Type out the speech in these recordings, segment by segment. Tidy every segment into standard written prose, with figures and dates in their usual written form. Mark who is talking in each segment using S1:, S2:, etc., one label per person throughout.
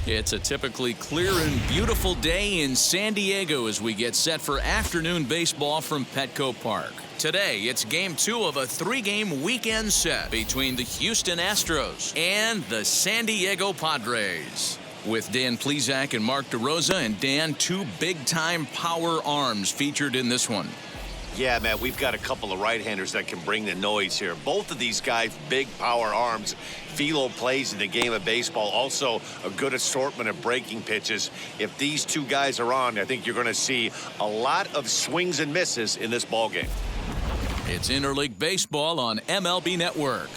S1: It's a typically clear and beautiful day in San Diego as we get set for afternoon baseball from Petco Park. Today, it's Game 2 of a 3-game weekend set between the Houston Astros and the San Diego Padres. With Dan Plesac and Mark DeRosa, and Dan, two big-time power arms featured in this one.
S2: Yeah, man, we've got a couple of right-handers that can bring the noise here. Both of these guys, big power arms. Philo plays in the game of baseball. Also, a good assortment of breaking pitches. If these two guys are on, I think you're going to see a lot of swings and misses in this ballgame.
S1: It's interleague baseball on MLB Network.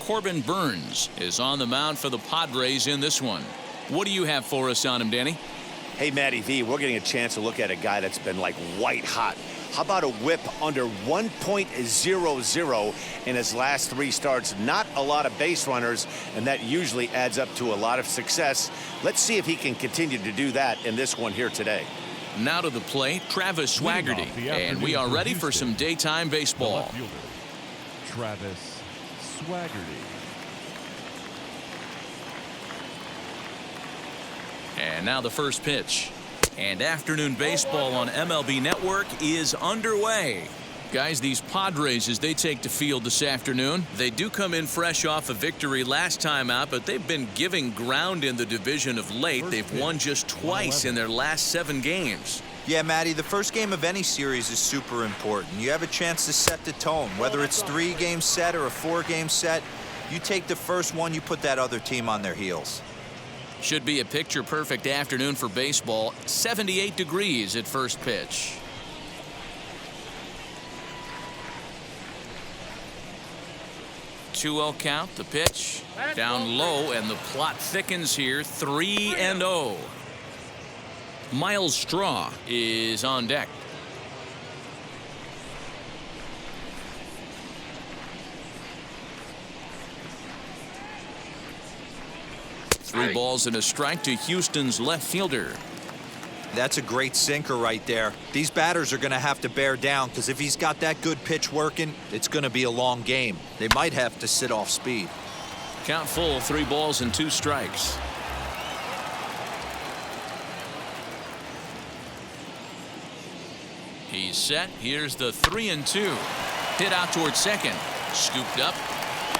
S1: Corbin Burns is on the mound for the Padres in this one. What do you have for us on him, Danny?
S2: Hey, Matty V, we're getting a chance to look at a guy that's been like white hot. How about a whip under 1.00 in his last 3 starts? Not a lot of base runners, and that usually adds up to a lot of success. Let's see if he can continue to do that in this one here today.
S1: Now to the plate, Travis Swaggerty, and we are ready for some daytime baseball.
S3: Travis Swaggerty.
S1: And now the first pitch. And afternoon baseball on MLB Network is underway. Guys, these Padres, as they take the field this afternoon, they do come in fresh off a victory last time out, but they've been giving ground in the division of late. They've won just twice in their last 7 games.
S4: Yeah, Matty, the first game of any series is super important. You have a chance to set the tone. Whether it's 3-game set or a 4-game set, you take the first one, you put that other team on their heels.
S1: Should be a picture-perfect afternoon for baseball. 78 degrees at first pitch. Two-0 count. The pitch down low, and the plot thickens here. 3-0. Miles Straw is on deck. Three balls and a strike to Houston's left fielder.
S4: That's a great sinker right there. These batters are going to have to bear down, because if he's got that good pitch working, it's going to be a long game. They might have to sit off speed.
S1: Count full, 3 balls and 2 strikes. He's set. Here's the 3-2. Hit out towards second. Scooped up.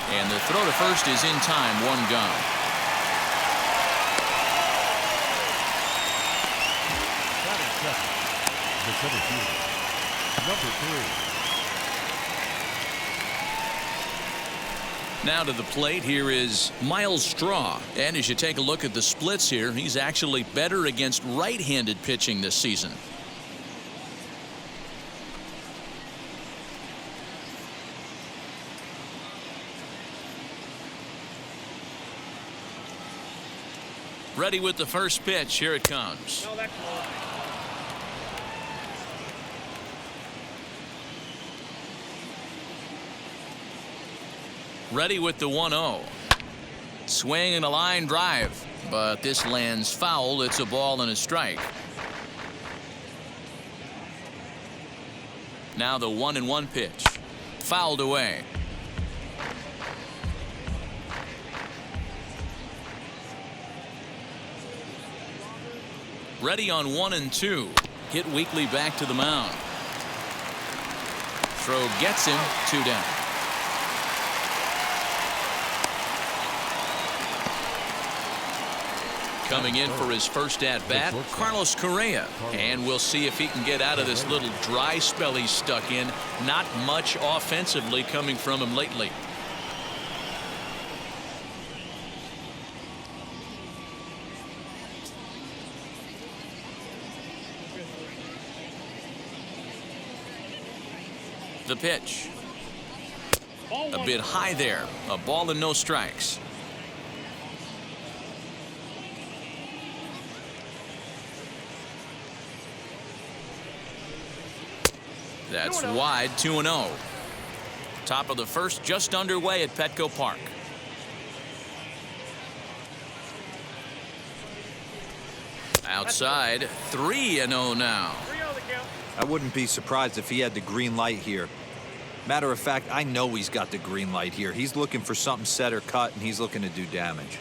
S1: And the throw to first is in time. 1 gone.
S3: The center fielder, number 3.
S1: Now to the plate, here is Miles Straw. And as you take a look at the splits here, he's actually better against right-handed pitching this season. Ready with the first pitch. Here it comes. Ready with the 1-0. Swing and a line drive, but this lands foul. It's a ball and a strike. Now the 1-1 pitch. Fouled away. Ready on 1-2. Hit weakly back to the mound. Throw gets him. 2 down. Coming in for his first at-bat, Carlos Correa. And we'll see if he can get out of this little dry spell he's stuck in. Not much offensively coming from him lately. The pitch. A bit high there. A ball and no strikes. That's wide. 2-0. Top of the first just underway at Petco Park. Outside. 3-0 now.
S4: I wouldn't be surprised if he had the green light here. Matter of fact, I know he's got the green light here. He's looking for something set or cut, and he's looking to do damage.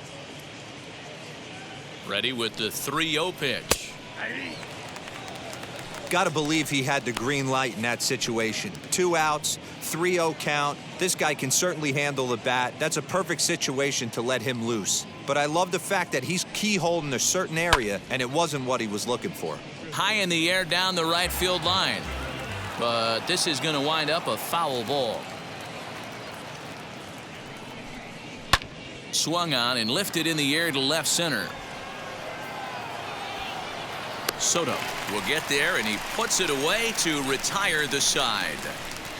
S1: Ready with the 3-0 pitch.
S4: Got to believe he had the green light in that situation. 2 outs, 3-0 count. This guy can certainly handle the bat. That's a perfect situation to let him loose. But I love the fact that he's keyholed in a certain area, and it wasn't what he was looking for.
S1: High in the air down the right field line. But this is going to wind up a foul ball. Swung on and lifted in the air to left center. Soto will get there, and he puts it away to retire the side.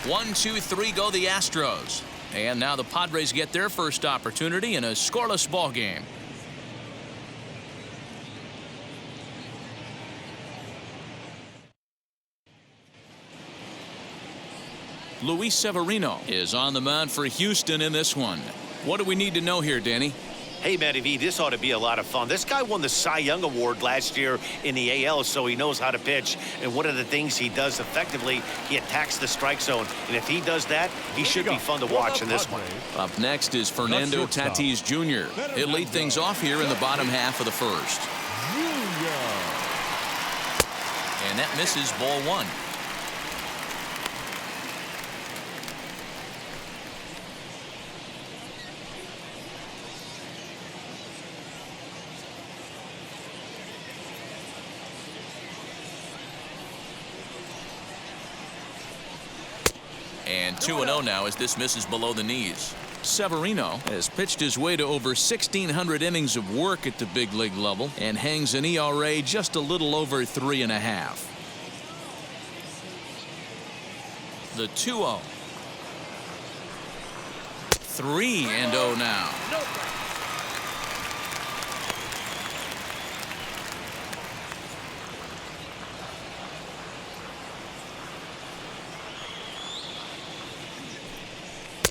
S1: 1, 2, 3 go the Astros. And now the Padres get their first opportunity in a scoreless ball game. Luis Severino is on the mound for Houston in this one. What do we need to know here, Danny?
S2: Hey, Matty V, this ought to be a lot of fun. This guy won the Cy Young Award last year in the AL, so he knows how to pitch. And one of the things he does effectively, he attacks the strike zone. And if he does that, he should be fun to watch in this one.
S1: Up next is Fernando Tatis Jr. He'll lead things off here in the bottom half of the first. And that misses ball 1. And 2-0 now as this misses below the knees. Severino has pitched his way to over 1,600 innings of work at the big league level and hangs an ERA just a little over 3.5. The 2-0. 3-0 now.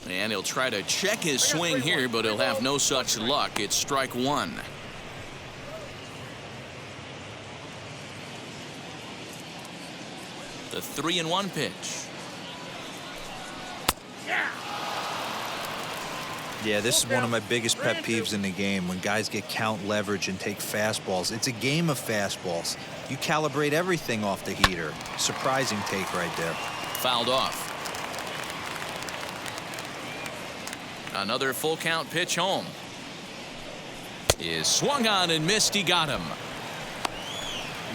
S1: And he'll try to check his swing here, but he'll have no such luck. It's strike 1. The 3-1 pitch.
S4: Yeah, this is one of my biggest pet peeves in the game, when guys get count leverage and take fastballs. It's a game of fastballs. You calibrate everything off the heater. Surprising take right there.
S1: Fouled off. Another full count pitch home. Is swung on and missed. He got him.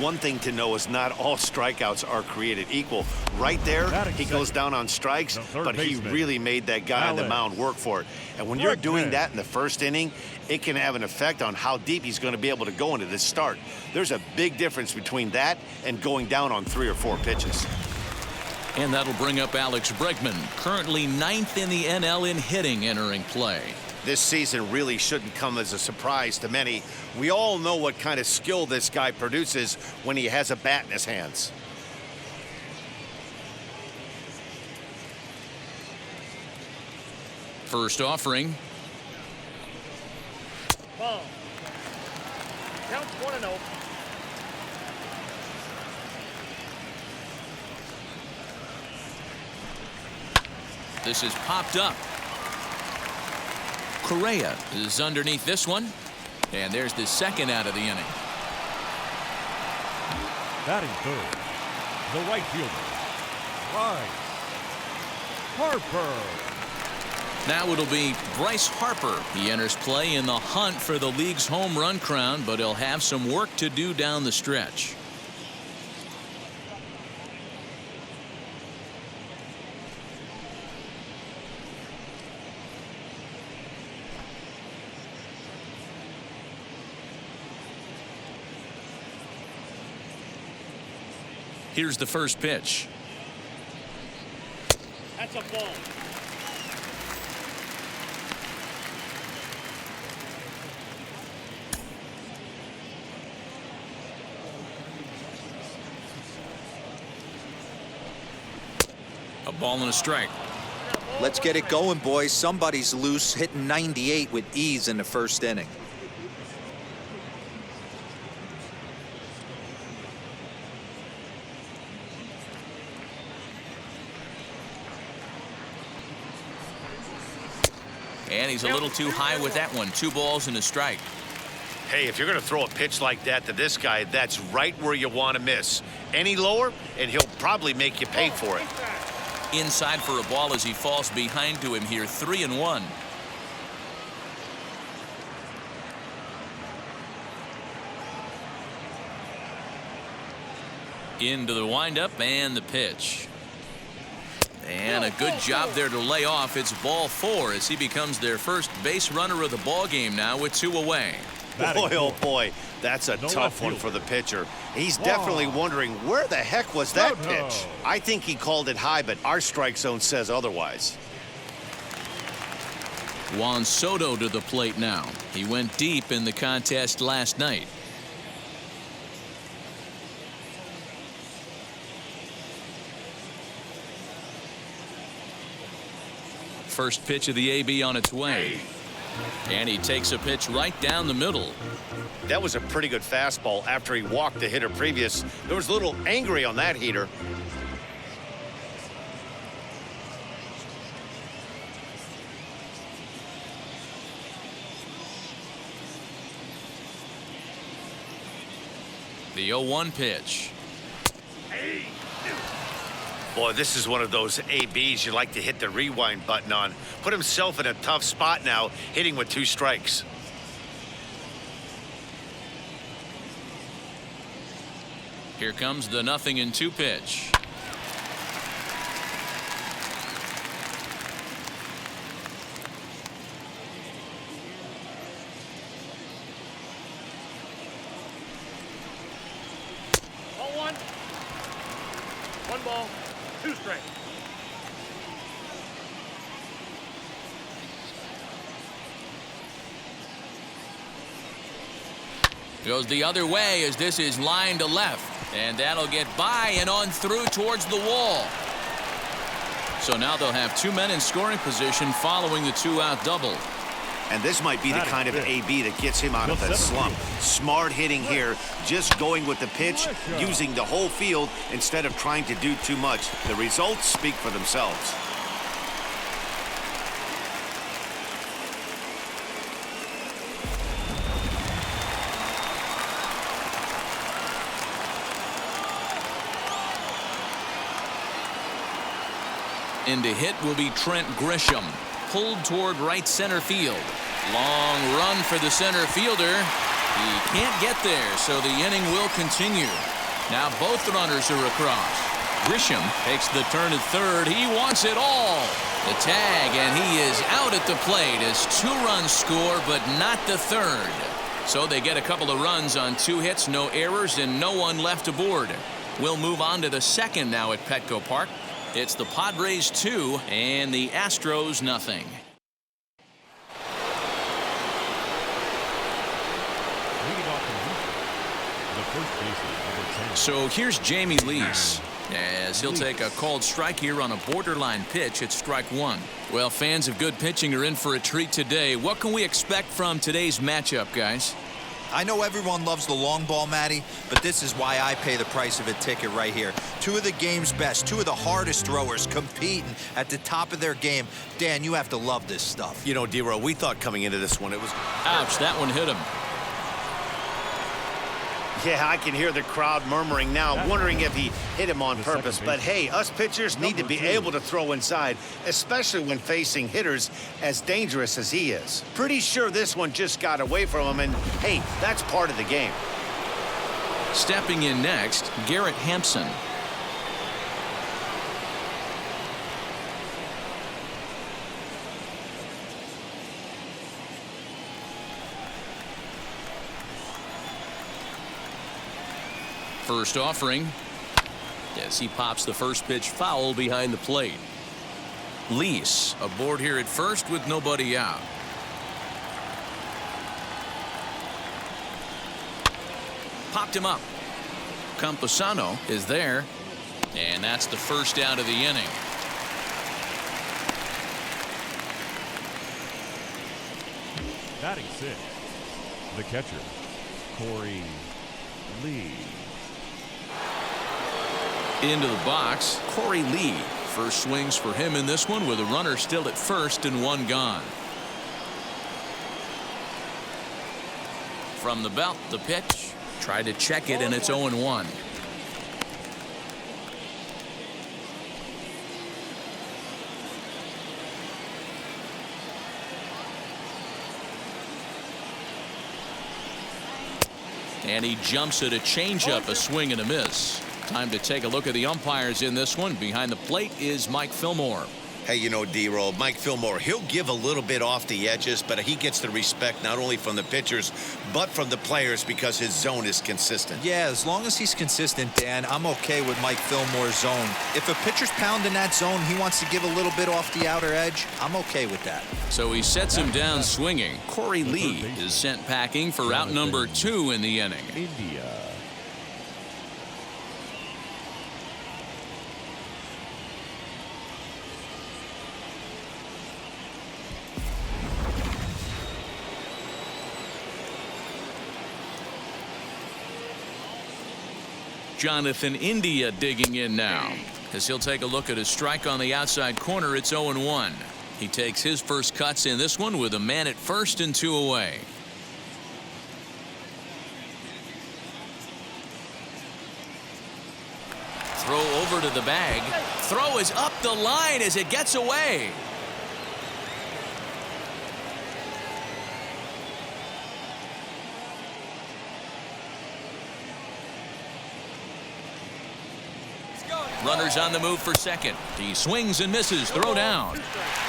S2: One thing to know is not all strikeouts are created equal. Right there, he goes down on strikes, but he really made that guy on the mound work for it. And when you're doing that in the first inning, it can have an effect on how deep he's going to be able to go into this start. There's a big difference between that and going down on 3 or 4 pitches.
S1: And that'll bring up Alex Bregman, currently 9th in the NL in hitting, entering play.
S2: This season really shouldn't come as a surprise to many. We all know what kind of skill this guy produces when he has a bat in his hands.
S1: First offering.
S5: Ball. Counts 1-0.
S1: This is popped up. Correa is underneath this one. And there's the second out of the inning.
S3: Batting third, the right fielder, Bryce Harper.
S1: Now it'll be Bryce Harper. He enters play in the hunt for the league's home run crown, but he'll have some work to do down the stretch. Here's the first pitch.
S5: That's a ball.
S1: A ball and a strike.
S4: Let's get it going, boys. Somebody's loose, hitting 98 with ease in the first inning.
S1: And he's a little too high with that one. 2 balls and a strike.
S2: Hey, if you're going to throw a pitch like that to this guy, that's right where you want to miss. Any lower, and he'll probably make you pay for it.
S1: Inside for a ball as he falls behind to him here, 3-1. Into the windup and the pitch. And a good job there to lay off. It's ball 4 as he becomes their first base runner of the ball game now with 2 away.
S2: Boy, oh boy, that's a tough one for the pitcher. He's definitely wondering where the heck was that pitch. I think he called it high, but our strike zone says otherwise.
S1: Juan Soto to the plate now. He went deep in the contest last night. First pitch of the AB on its way. And he takes a pitch right down the middle.
S2: That was a pretty good fastball after he walked the hitter previous. There was a little angry on that heater.
S1: The 0-1 pitch.
S2: Boy, this is one of those ABs you like to hit the rewind button on. Put himself in a tough spot now, hitting with 2 strikes.
S1: Here comes the 0-2 pitch.
S5: Ball 1. 1 ball, 2 strikes.
S1: Goes the other way as this is line to left. And that'll get by and on through towards the wall. So now they'll have 2 men in scoring position following the 2-out double.
S2: And this might be the kind of AB that gets him out of that slump. Smart hitting here, just going with the pitch, using the whole field instead of trying to do too much. The results speak for themselves.
S1: In to hit will be Trent Grisham. Pulled toward right center field. Long run for the center fielder. He can't get there, so the inning will continue. Now both runners are across. Grisham takes the turn at third. He wants it all. The tag, and he is out at the plate as 2 runs score, but not the third. So they get a couple of runs on 2 hits, no errors, and no one left aboard. We'll move on to the second now at Petco Park. It's the Padres 2 and the Astros 0. So here's Jamie Lease as he'll take a called strike here on a borderline pitch at strike 1. Well, fans of good pitching are in for a treat today. What can we expect from today's matchup, guys?
S4: I know everyone loves the long ball, Matty, but this is why I pay the price of a ticket right here. 2 of the game's best, 2 of the hardest throwers competing at the top of their game. Dan, you have to love this stuff.
S2: You know, D-Row, we thought coming into this one it was...
S1: Ouch, that one hit him.
S2: Yeah, I can hear the crowd murmuring now, wondering if he hit him on purpose. But hey, us pitchers need to be able to throw inside, especially when facing hitters as dangerous as he is. Pretty sure this one just got away from him, and hey, that's part of the game.
S1: Stepping in next, Garrett Hampson. First offering as he pops the first pitch foul behind the plate. Lease aboard here at first with nobody out. Popped him up. Campusano is there, and that's the first out of the inning.
S3: Batting 6, the catcher, Corey Lee.
S1: Into the box, Corey Lee. First swings for him in this one with a runner still at first and 1 gone. From the belt, the pitch. Tried to check it, and it's 0-1. And he jumps at a changeup, a swing and a miss. Time to take a look at the umpires in this one. Behind the plate is Mike Fillmore.
S6: Hey, you know, D-Roll, Mike Fillmore, he'll give a little bit off the edges, but he gets the respect not only from the pitchers, but from the players because his zone is consistent.
S4: Yeah, as long as he's consistent, Dan, I'm okay with Mike Fillmore's zone. If a pitcher's pounding that zone, he wants to give a little bit off the outer edge, I'm okay with that.
S1: So he sets him down swinging. Corey Lee is sent packing for out number 2 in the inning.
S3: India.
S1: Jonathan India digging in now, as he'll take a look at a strike on the outside corner. It's 0-1. He takes his first cuts in this one with a man at first and 2 away. Throw over to the bag. Throw is up the line as it gets away. Runners on the move for second. He swings and misses. Throw down.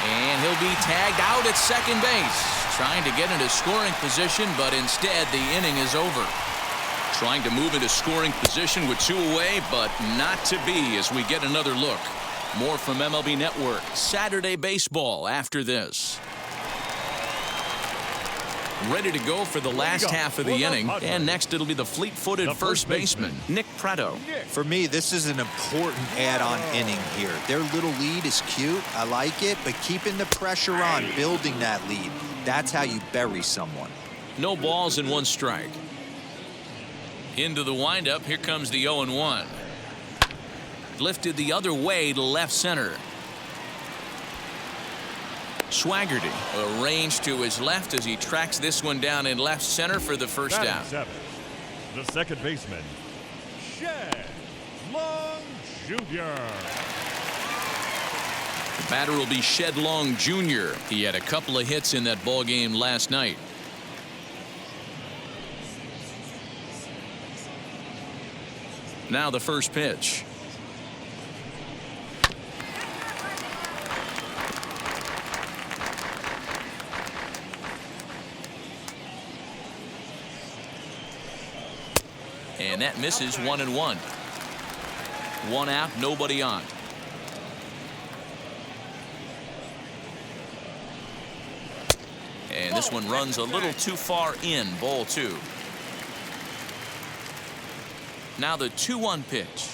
S1: And he'll be tagged out at second base. Trying to get into scoring position, but instead the inning is over. Trying to move into scoring position with 2 away, but not to be as we get another look. More from MLB Network Saturday Baseball after this. Ready to go for the last half of the inning, and next it'll be the fleet-footed first baseman, Nick Pratto.
S4: For me, this is an important add-on inning here. Their little lead is cute. I like it, but keeping the pressure on, building that lead, that's how you bury someone.
S1: No balls and 1 strike. Into the windup, here comes the 0-1. Lifted the other way to left center. Swaggerty arranged to his left as he tracks this one down in left center for the first down.
S3: The second baseman, Shed Long Jr.
S1: The batter will be Shed Long Jr. He had a couple of hits in that ball game last night. Now the first pitch. And that misses 1-1. 1 out, nobody on. And this one runs a little too far in, ball 2. Now the 2-1 pitch.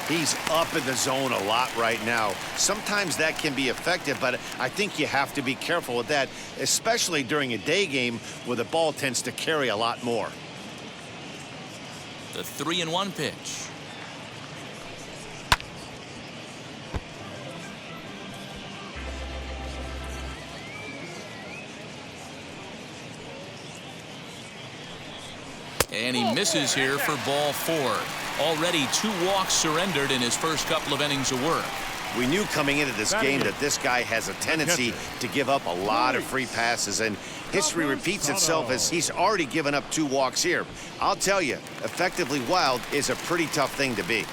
S2: He's up in the zone a lot right now. Sometimes that can be effective, but I think you have to be careful with that, especially during a day game where the ball tends to carry a lot more.
S1: The 3-1 pitch. And he misses here for ball 4. Already 2 walks surrendered in his first couple of innings of work.
S2: We knew coming into this game that this guy has a tendency to give up a lot of free passes, and history repeats itself as he's already given up 2 walks here. I'll tell you, effectively wild is a pretty tough thing to be.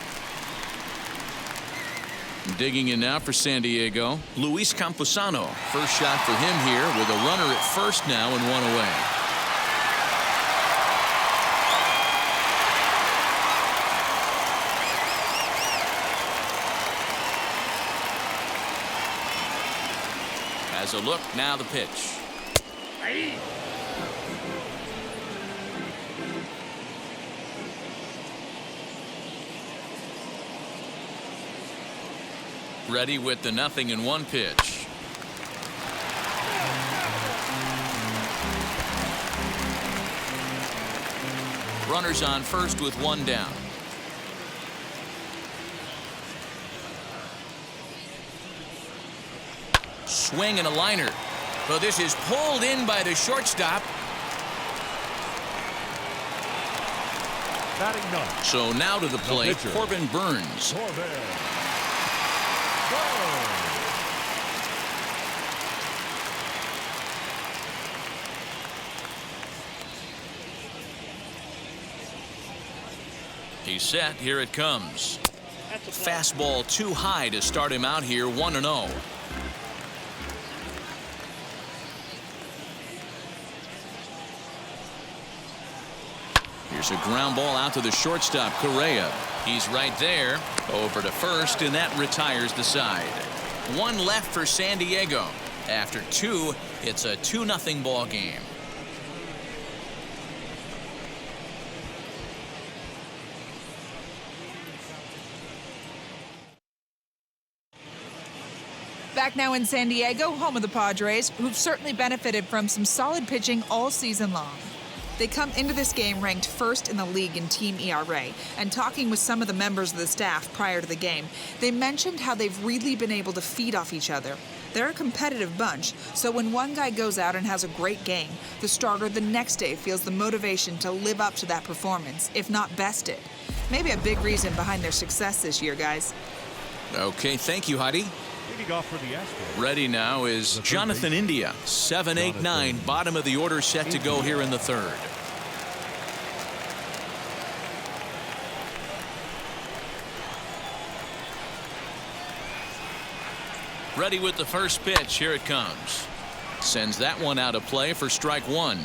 S1: Digging in now for San Diego, Luis Camposano. First shot for him here with a runner at first now and 1 away. As a look, now the pitch. Ready with the 0-1 pitch. Runners on first with 1 down. Swing and a liner. But this is pulled in by the shortstop.
S3: Batting ninth.
S1: So now to the plate,
S3: pitcher.
S1: Corbin Burns.
S3: Corbin Burns.
S1: He's set. Here it comes. Fastball too high to start him out here, 1-0. Here's a ground ball out to the shortstop, Correa. He's right there. Over to first, and that retires the side. One left for San Diego. After two, it's a 2-0 ball game.
S7: Back now in San Diego, home of the Padres, who've certainly benefited from some solid pitching all season long. They come into this game ranked first in the league in team ERA, and talking with some of the members of the staff prior to the game, they mentioned how they've really been able to feed off each other. They're a competitive bunch, so when one guy goes out and has a great game, the starter the next day feels the motivation to live up to that performance, if not best it. Maybe a big reason behind their success this year, guys.
S1: Okay, thank you, Heidi.
S3: Leading off for the Astros.
S1: Ready now is Jonathan India. 7, 8, 9, bottom of the order, set to go here in the third. Ready with the first pitch. Here it comes. Sends that one out of play for strike one.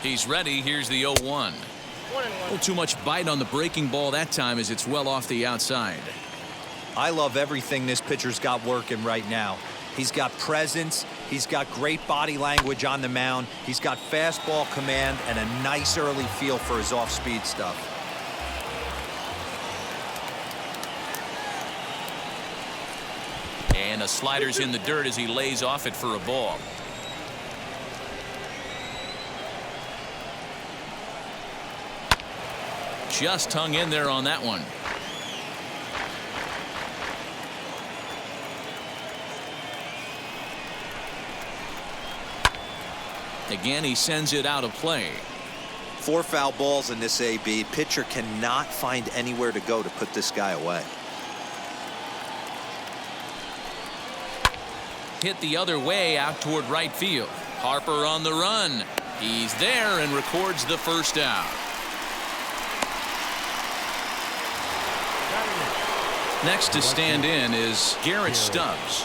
S1: He's ready. Here's the 0-1. A little too much bite on the breaking ball that time as it's well off the outside.
S4: I love everything this pitcher's got working right now. He's got presence. He's got great body language on the mound. He's got fastball command and a nice early feel for his off-speed stuff.
S1: And a slider's in the dirt as he lays off it for a ball. Just hung in there on that one. Again, he sends it out of play.
S4: 4 foul balls in this AB. Pitcher cannot find anywhere to go to put this guy away.
S1: Hit the other way out toward right field. Harper on the run. He's there and records the first out. Next to stand in is Garrett Stubbs.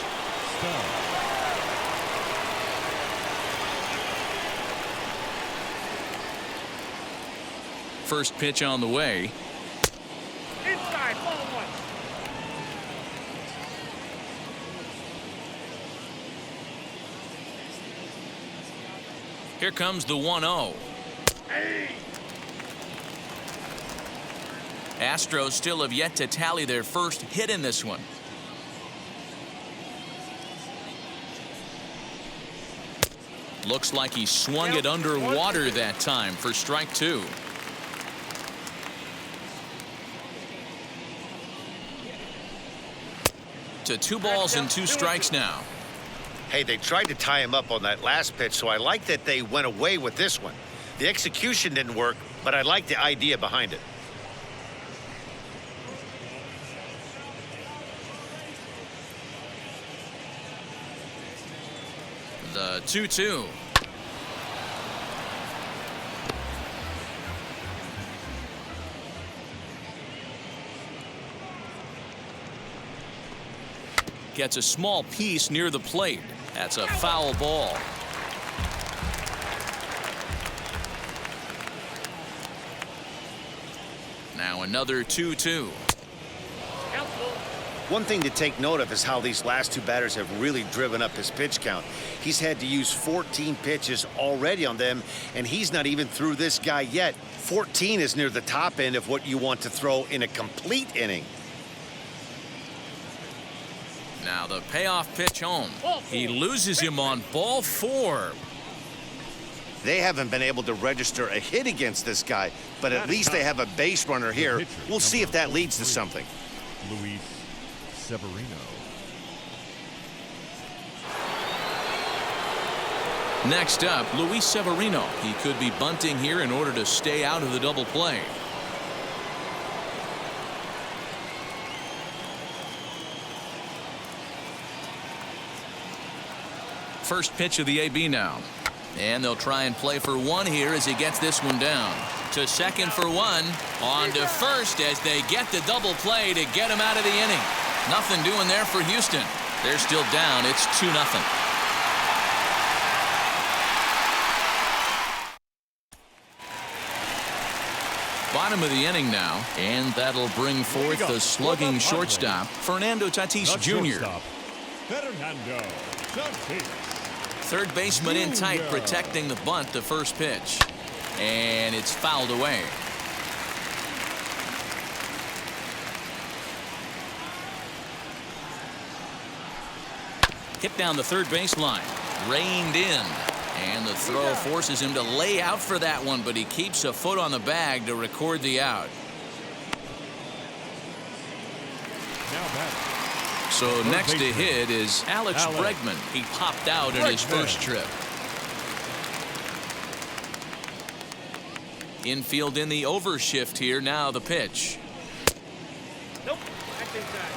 S1: First pitch on the way.
S5: Inside, ball one.
S1: Here comes the 1-0. Astros still have yet to tally their first hit in this one. Looks like he swung it underwater that time for strike two. To 2 balls and 2 strikes now.
S6: Hey, they tried to tie him up on that last pitch, so I like that they went away with this one. The execution didn't work, but I like the idea behind it.
S1: The 2-2. Gets a small piece near the plate. That's a foul ball. Now another 2-2.
S2: One thing to take note of is how these last 2 batters have really driven up his pitch count. He's had to use 14 pitches already on them, and he's not even through this guy yet. 14 is near the top end of what you want to throw in a complete inning.
S1: Now the payoff pitch home. He loses him on ball 4.
S2: They haven't been able to register a hit against this guy, but at least they have a base runner here. We'll see if that leads to something.
S3: Luis Severino.
S1: Next up, Luis Severino. He could be bunting here in order to stay out of the double play. First pitch of the AB now. And they'll try and play for one here as he gets this one down. To second for one. On to first as they get the double play to get him out of the inning. Nothing doing there for Houston. They're still down. It's 2-0. Bottom of the inning now, and that'll bring forth the slugging shortstop, Fernando Tatis Jr.
S3: Fernando Tatis.
S1: Third baseman in tight, protecting the bunt, the first pitch. And it's fouled away. Hit down the third baseline. Reined in. And the throw forces him to lay out for that one, but he keeps a foot on the bag to record the out. So next to hit is Alex Bregman. He popped out in his first trip. Infield in the overshift here. Now the pitch.
S5: Nope. That's inside.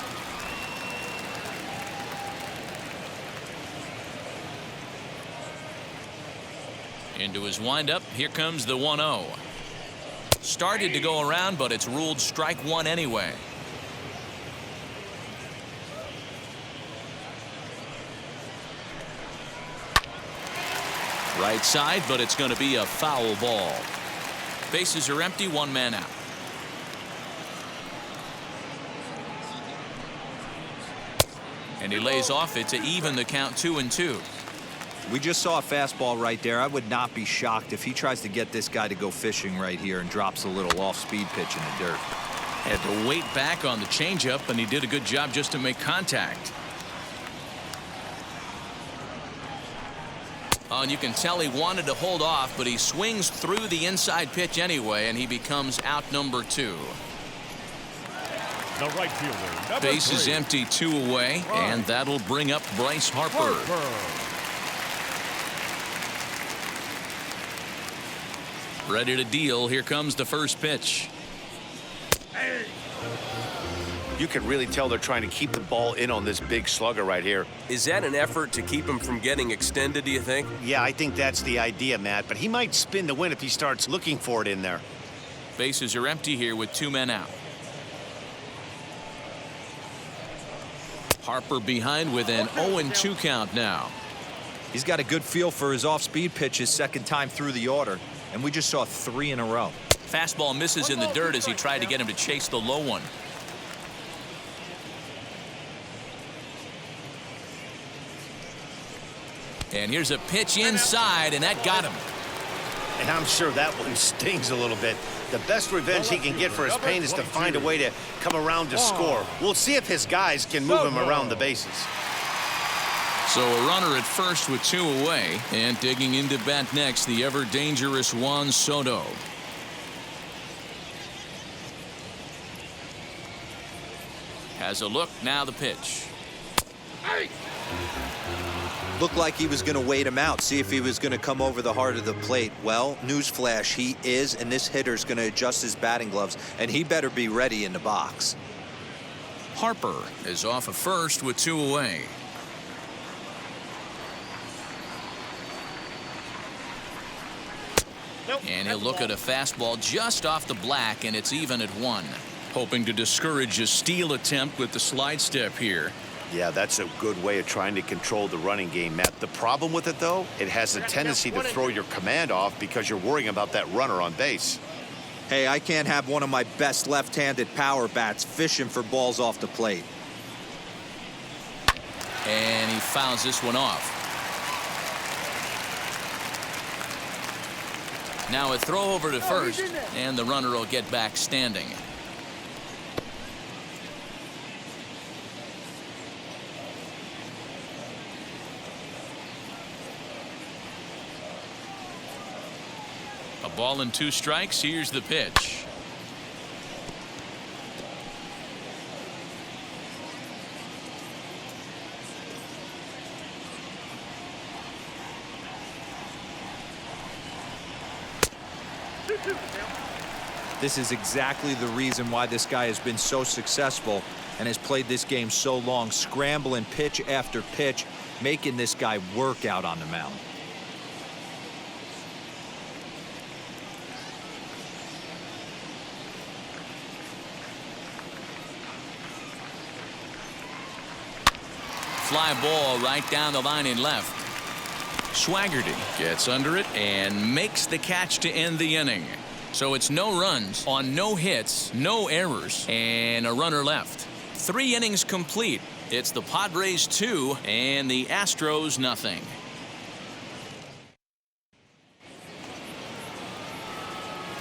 S1: Into his windup. Here comes the 1-0. Started to go around, but it's ruled strike one anyway. Right side, but it's going to be a foul ball. Bases are empty, one man out. And he lays off it to even the count 2-2.
S4: We just saw a fastball right there. I would not be shocked if he tries to get this guy to go fishing right here and drops a little off-speed pitch in the dirt.
S1: Had to wait back on the changeup, and he did a good job just to make contact. Oh, and you can tell he wanted to hold off, but he swings through the inside pitch anyway, and he becomes out number 2.
S3: The right fielder, number
S1: Base is
S3: 3.
S1: empty, 2 away, and that'll bring up Bryce Harper. Ready to deal. Here comes the first pitch.
S2: You can really tell they're trying to keep the ball in on this big slugger right here.
S8: Is that an effort to keep him from getting extended, do you think?
S2: Yeah, I think that's the idea, Matt, but he might spin the win if he starts looking for it in there.
S1: Bases are empty here with 2 men out. Harper behind with an 0-2 count now.
S4: He's got a good feel for his off-speed pitches second time through the order, and we just saw 3 in a row.
S1: Fastball misses in the dirt as he tried to get him to chase the low one. And here's a pitch inside, and that got him.
S2: And I'm sure that one stings a little bit. The best revenge he can get for his pain is to find a way to come around to score. We'll see if his guys can move him around the bases.
S1: So a runner at first with 2 away, and digging into bat next, the ever-dangerous Juan Soto. Has a look, now the pitch.
S4: Looked like he was going to wait him out, see if he was going to come over the heart of the plate. Well, newsflash, he is, and this hitter's going to adjust his batting gloves, and he better be ready in the box.
S1: Harper is off of first with 2 away. And he'll look at a fastball just off the black, and it's even at 1. Hoping to discourage a steal attempt with the slide step here.
S2: Yeah, that's a good way of trying to control the running game, Matt. The problem with it, though, it has a tendency to throw your command off because you're worrying about that runner on base.
S4: Hey, I can't have one of my best left-handed power bats fishing for balls off the plate.
S1: And he fouls this one off. Now a throw over to first, and the runner will get back standing. Ball and 2 strikes. Here's the pitch.
S4: This is exactly the reason why this guy has been so successful and has played this game so long, scrambling pitch after pitch, making this guy work out on the mound.
S1: Fly ball right down the line in left. Swaggerty gets under it and makes the catch to end the inning. So it's no runs on no hits, no errors, and a runner left. 3 innings complete. It's the Padres 2 and the Astros nothing.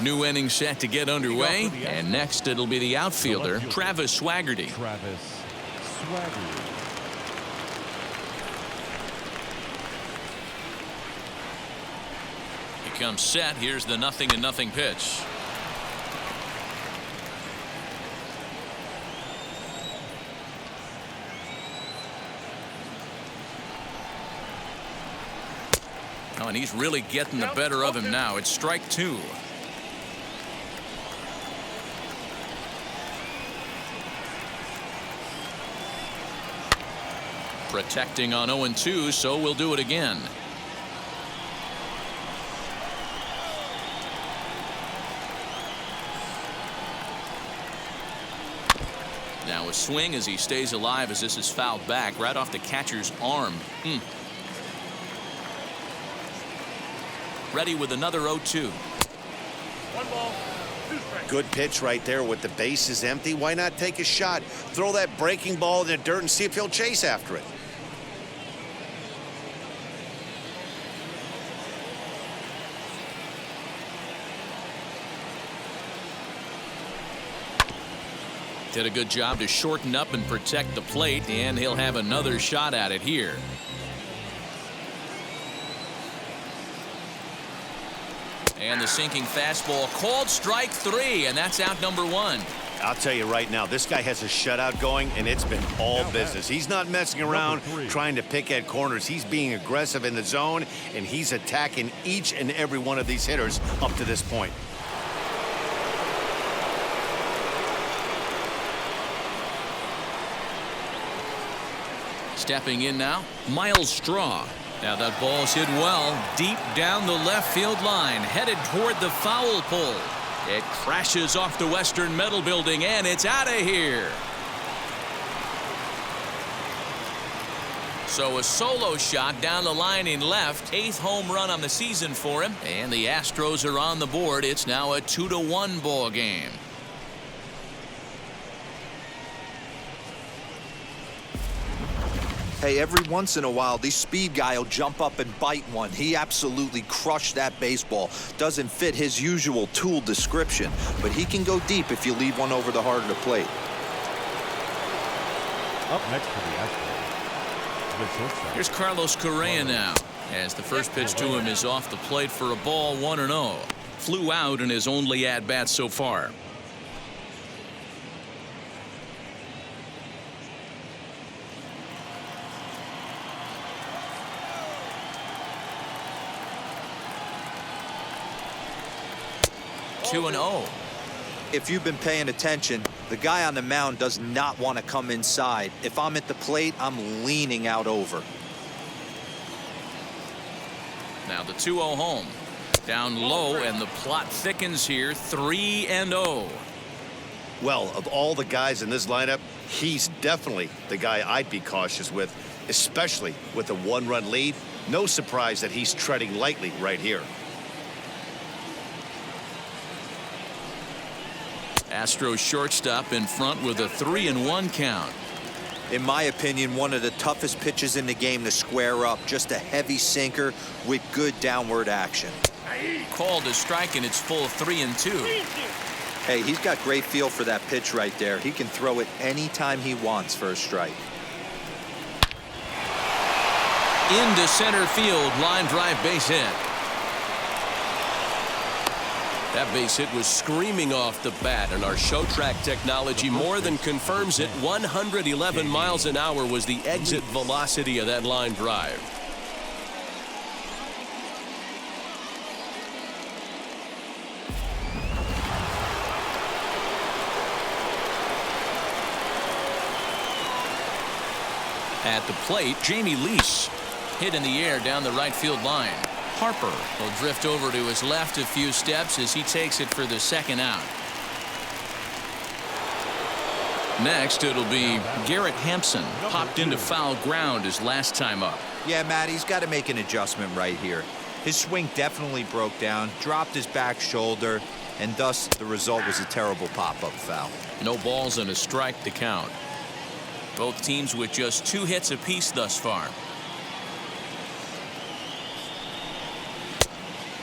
S1: New inning set to get underway, and next it'll be the outfielder, Travis Swaggerty.
S3: Travis Swaggerty.
S1: He comes set. Here's the 0-0 pitch. Oh, and he's really getting the better of him now. It's strike 2. Protecting on 0-2, so we'll do it again. Now a swing as he stays alive as this is fouled back right off the catcher's arm. Ready with another 0-2.
S5: 1 ball, 2 strikes.
S2: Good pitch right there with the bases empty. Why not take a shot? Throw that breaking ball in the dirt and see if he'll chase after it.
S1: Did a good job to shorten up and protect the plate, and he'll have another shot at it here. And the sinking fastball called strike 3, and that's out number 1.
S2: I'll tell you right now, this guy has a shutout going, and it's been all business. He's not messing around trying to pick at corners. He's being aggressive in the zone, and he's attacking each and every one of these hitters up to this point.
S1: Stepping in now, Miles Straw. Now that ball's hit well, deep down the left field line, headed toward the foul pole. It crashes off the Western Metal Building, and it's out of here. So a solo shot down the line in left, 8th home run on the season for him, and the Astros are on the board. It's now a 2-1 ball game.
S4: Hey, every once in a while, the speed guy will jump up and bite one. He absolutely crushed that baseball. Doesn't fit his usual tool description, but he can go deep if you leave one over the heart of the plate.
S3: Up next for the Astros, the shortstop.
S1: Here's Carlos Correa now, as the first pitch to him is off the plate for a ball, 1-0. Flew out in his only at-bat so far.
S4: If you've been paying attention, the guy on the mound does not want to come inside. If I'm at the plate, I'm leaning out over.
S1: Now the 2-0 home. Down low, and the plot thickens here, 3-0.
S2: Well, of all the guys in this lineup, he's definitely the guy I'd be cautious with, especially with a 1-run lead. No surprise that he's treading lightly right here.
S1: Astros shortstop in front with a 3-1 count.
S4: In my opinion, one of the toughest pitches in the game to square up. Just a heavy sinker with good downward action.
S1: Called a strike, and it's full 3-2.
S4: Hey, he's got great feel for that pitch right there. He can throw it anytime he wants for a strike.
S1: Into center field, line drive base hit.
S8: That base hit was screaming off the bat, and our show track technology more than confirms it. 111 miles an hour was the exit velocity of that line drive.
S1: At the plate, Jamie Lease hit in the air down the right field line. Harper will drift over to his left a few steps as he takes it for the second out. Next, it'll be Garrett Hampson. Popped into foul ground his last time up.
S4: Yeah, Matt, he's got to make an adjustment right here. His swing definitely broke down, dropped his back shoulder, and thus the result was a terrible pop-up foul.
S1: No balls and a strike to count. Both teams with just 2 hits apiece thus far.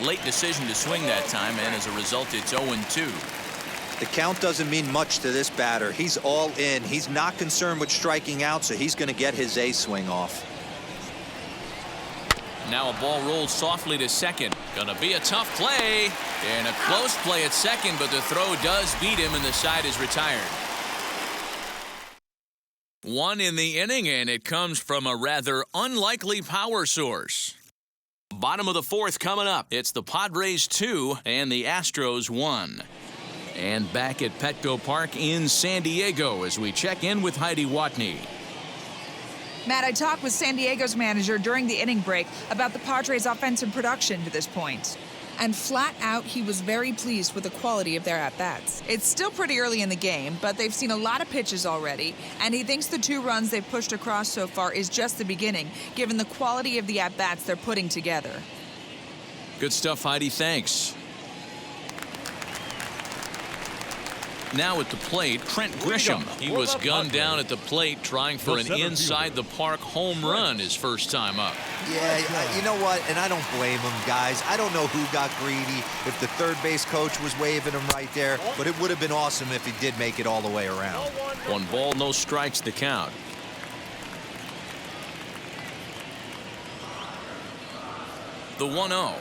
S1: Late decision to swing that time, and as a result, it's 0-2.
S4: The count doesn't mean much to this batter. He's all in. He's not concerned with striking out, so he's going to get his A swing off.
S1: Now a ball rolls softly to second. Gonna be a tough play. And a close play at second, but the throw does beat him, and the side is retired. 1 in the inning, and it comes from a rather unlikely power source. Bottom of the 4th coming up. It's the Padres 2 and the Astros 1. And back at Petco Park in San Diego as we check in with Heidi Watney.
S7: Matt, I talked with San Diego's manager during the inning break about the Padres' offensive production to this point. And flat out, he was very pleased with the quality of their at-bats. It's still pretty early in the game, but they've seen a lot of pitches already, and he thinks the 2 runs they've pushed across so far is just the beginning, given the quality of the at-bats they're putting together.
S1: Good stuff, Heidi. Thanks. Now at the plate, Trent Grisham. He was gunned down at the plate trying for an inside-the-park home run his first time up.
S4: Yeah, you know what? And I don't blame him, guys. I don't know who got greedy, if the third base coach was waving him right there, but it would have been awesome if he did make it all the way around.
S1: 1 ball, no strikes to count. The 1-0.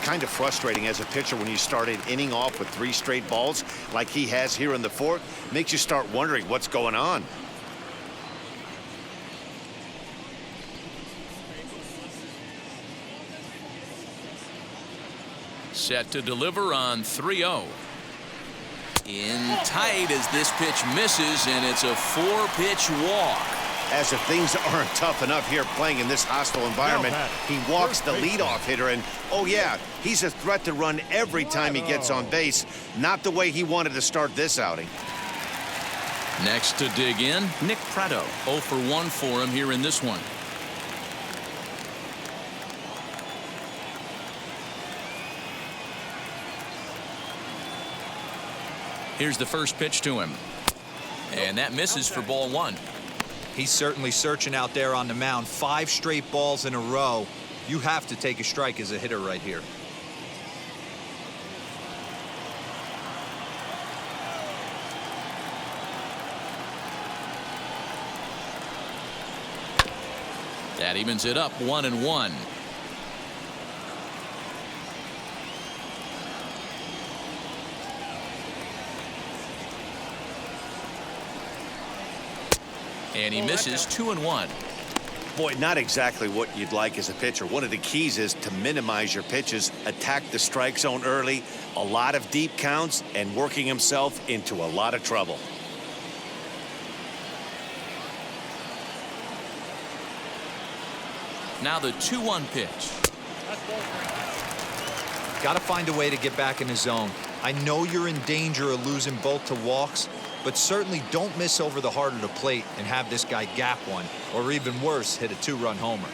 S2: Kind of frustrating as a pitcher when you start an inning off with 3 straight balls like he has here in the 4th. Makes you start wondering what's going on.
S1: Set to deliver on 3-0. In tight as this pitch misses, and it's a 4-pitch walk.
S2: As if things aren't tough enough here playing in this hostile environment, he walks the leadoff hitter, and oh yeah, he's a threat to run every time he gets on base. Not the way he wanted to start this outing.
S1: Next to dig in, Nick Pratto. 0 for 1 for him here in this one. Here's the first pitch to him. And that misses for ball 1.
S4: He's certainly searching out there on the mound. 5 straight balls in a row. You have to take a strike as a hitter right here.
S1: That evens it up 1-1. And he misses 2-1.
S2: Boy, not exactly what you'd like as a pitcher. One of the keys is to minimize your pitches, attack the strike zone early, a lot of deep counts, and working himself into a lot of trouble.
S1: Now the 2-1 pitch.
S4: Got to find a way to get back in the zone. I know you're in danger of losing both to walks, but certainly don't miss over the heart of the plate and have this guy gap one, or even worse, hit a 2-run homer.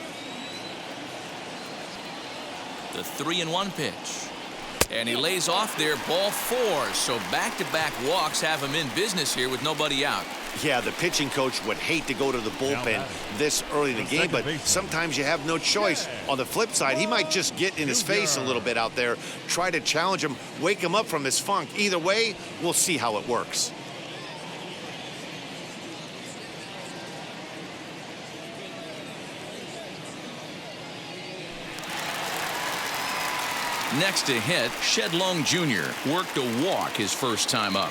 S1: The 3-1 pitch. And he lays off there, ball 4. So back-to-back walks have him in business here with nobody out.
S2: Yeah, the pitching coach would hate to go to the bullpen this early in the game, but sometimes you have no choice. On the flip side, he might just get in his face a little bit out there, try to challenge him, wake him up from his funk. Either way, we'll see how it works.
S1: Next to hit, Shedlong Jr. worked a walk his first time up.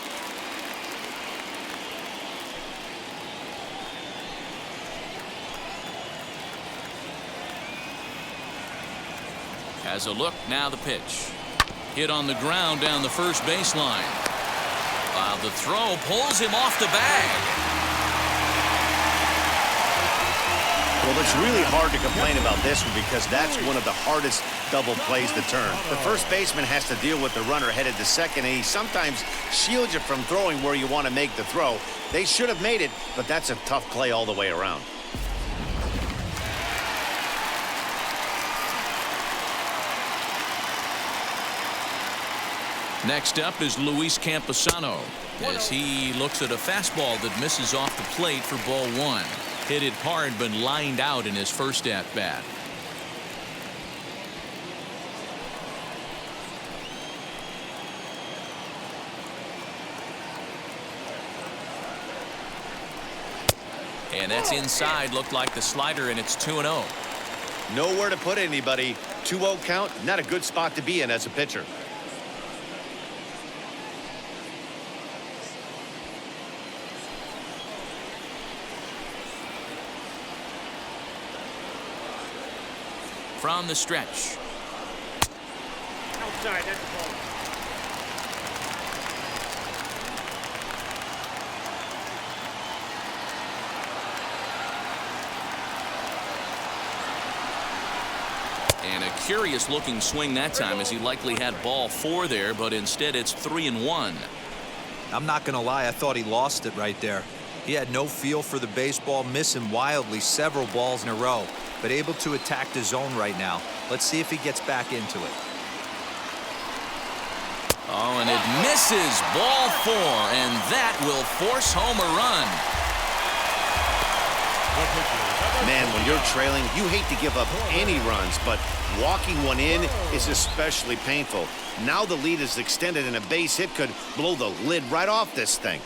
S1: Has a look, now the pitch. Hit on the ground down the first baseline. The throw pulls him off the bag.
S2: Well, it's really hard to complain about this one because that's one of the hardest double plays to turn. The first baseman has to deal with the runner headed to second, and he sometimes shields you from throwing where you want to make the throw. They should have made it, but that's a tough play all the way around.
S1: Next up is Luis Camposano as he looks at a fastball that misses off the plate for ball 1. Hit it hard but lined out in his first at-bat. And that's inside, looked like the slider, and it's 2-0.
S2: Nowhere to put anybody. 2-0 count, not a good spot to be in as a pitcher.
S1: From the stretch.
S5: Outside, that's the ball.
S1: And a curious looking swing that time as he likely had ball 4 there, but instead it's 3-1.
S4: I'm not going to lie, I thought he lost it right there. He had no feel for the baseball, missing wildly several balls in a row, but able to attack the zone right now. Let's see if he gets back into it.
S1: Oh, and it misses, ball 4, and that will force home a run.
S2: Man, when you're trailing, you hate to give up any runs, but walking one in is especially painful. Now the lead is extended, and a base hit could blow the lid right off this thing.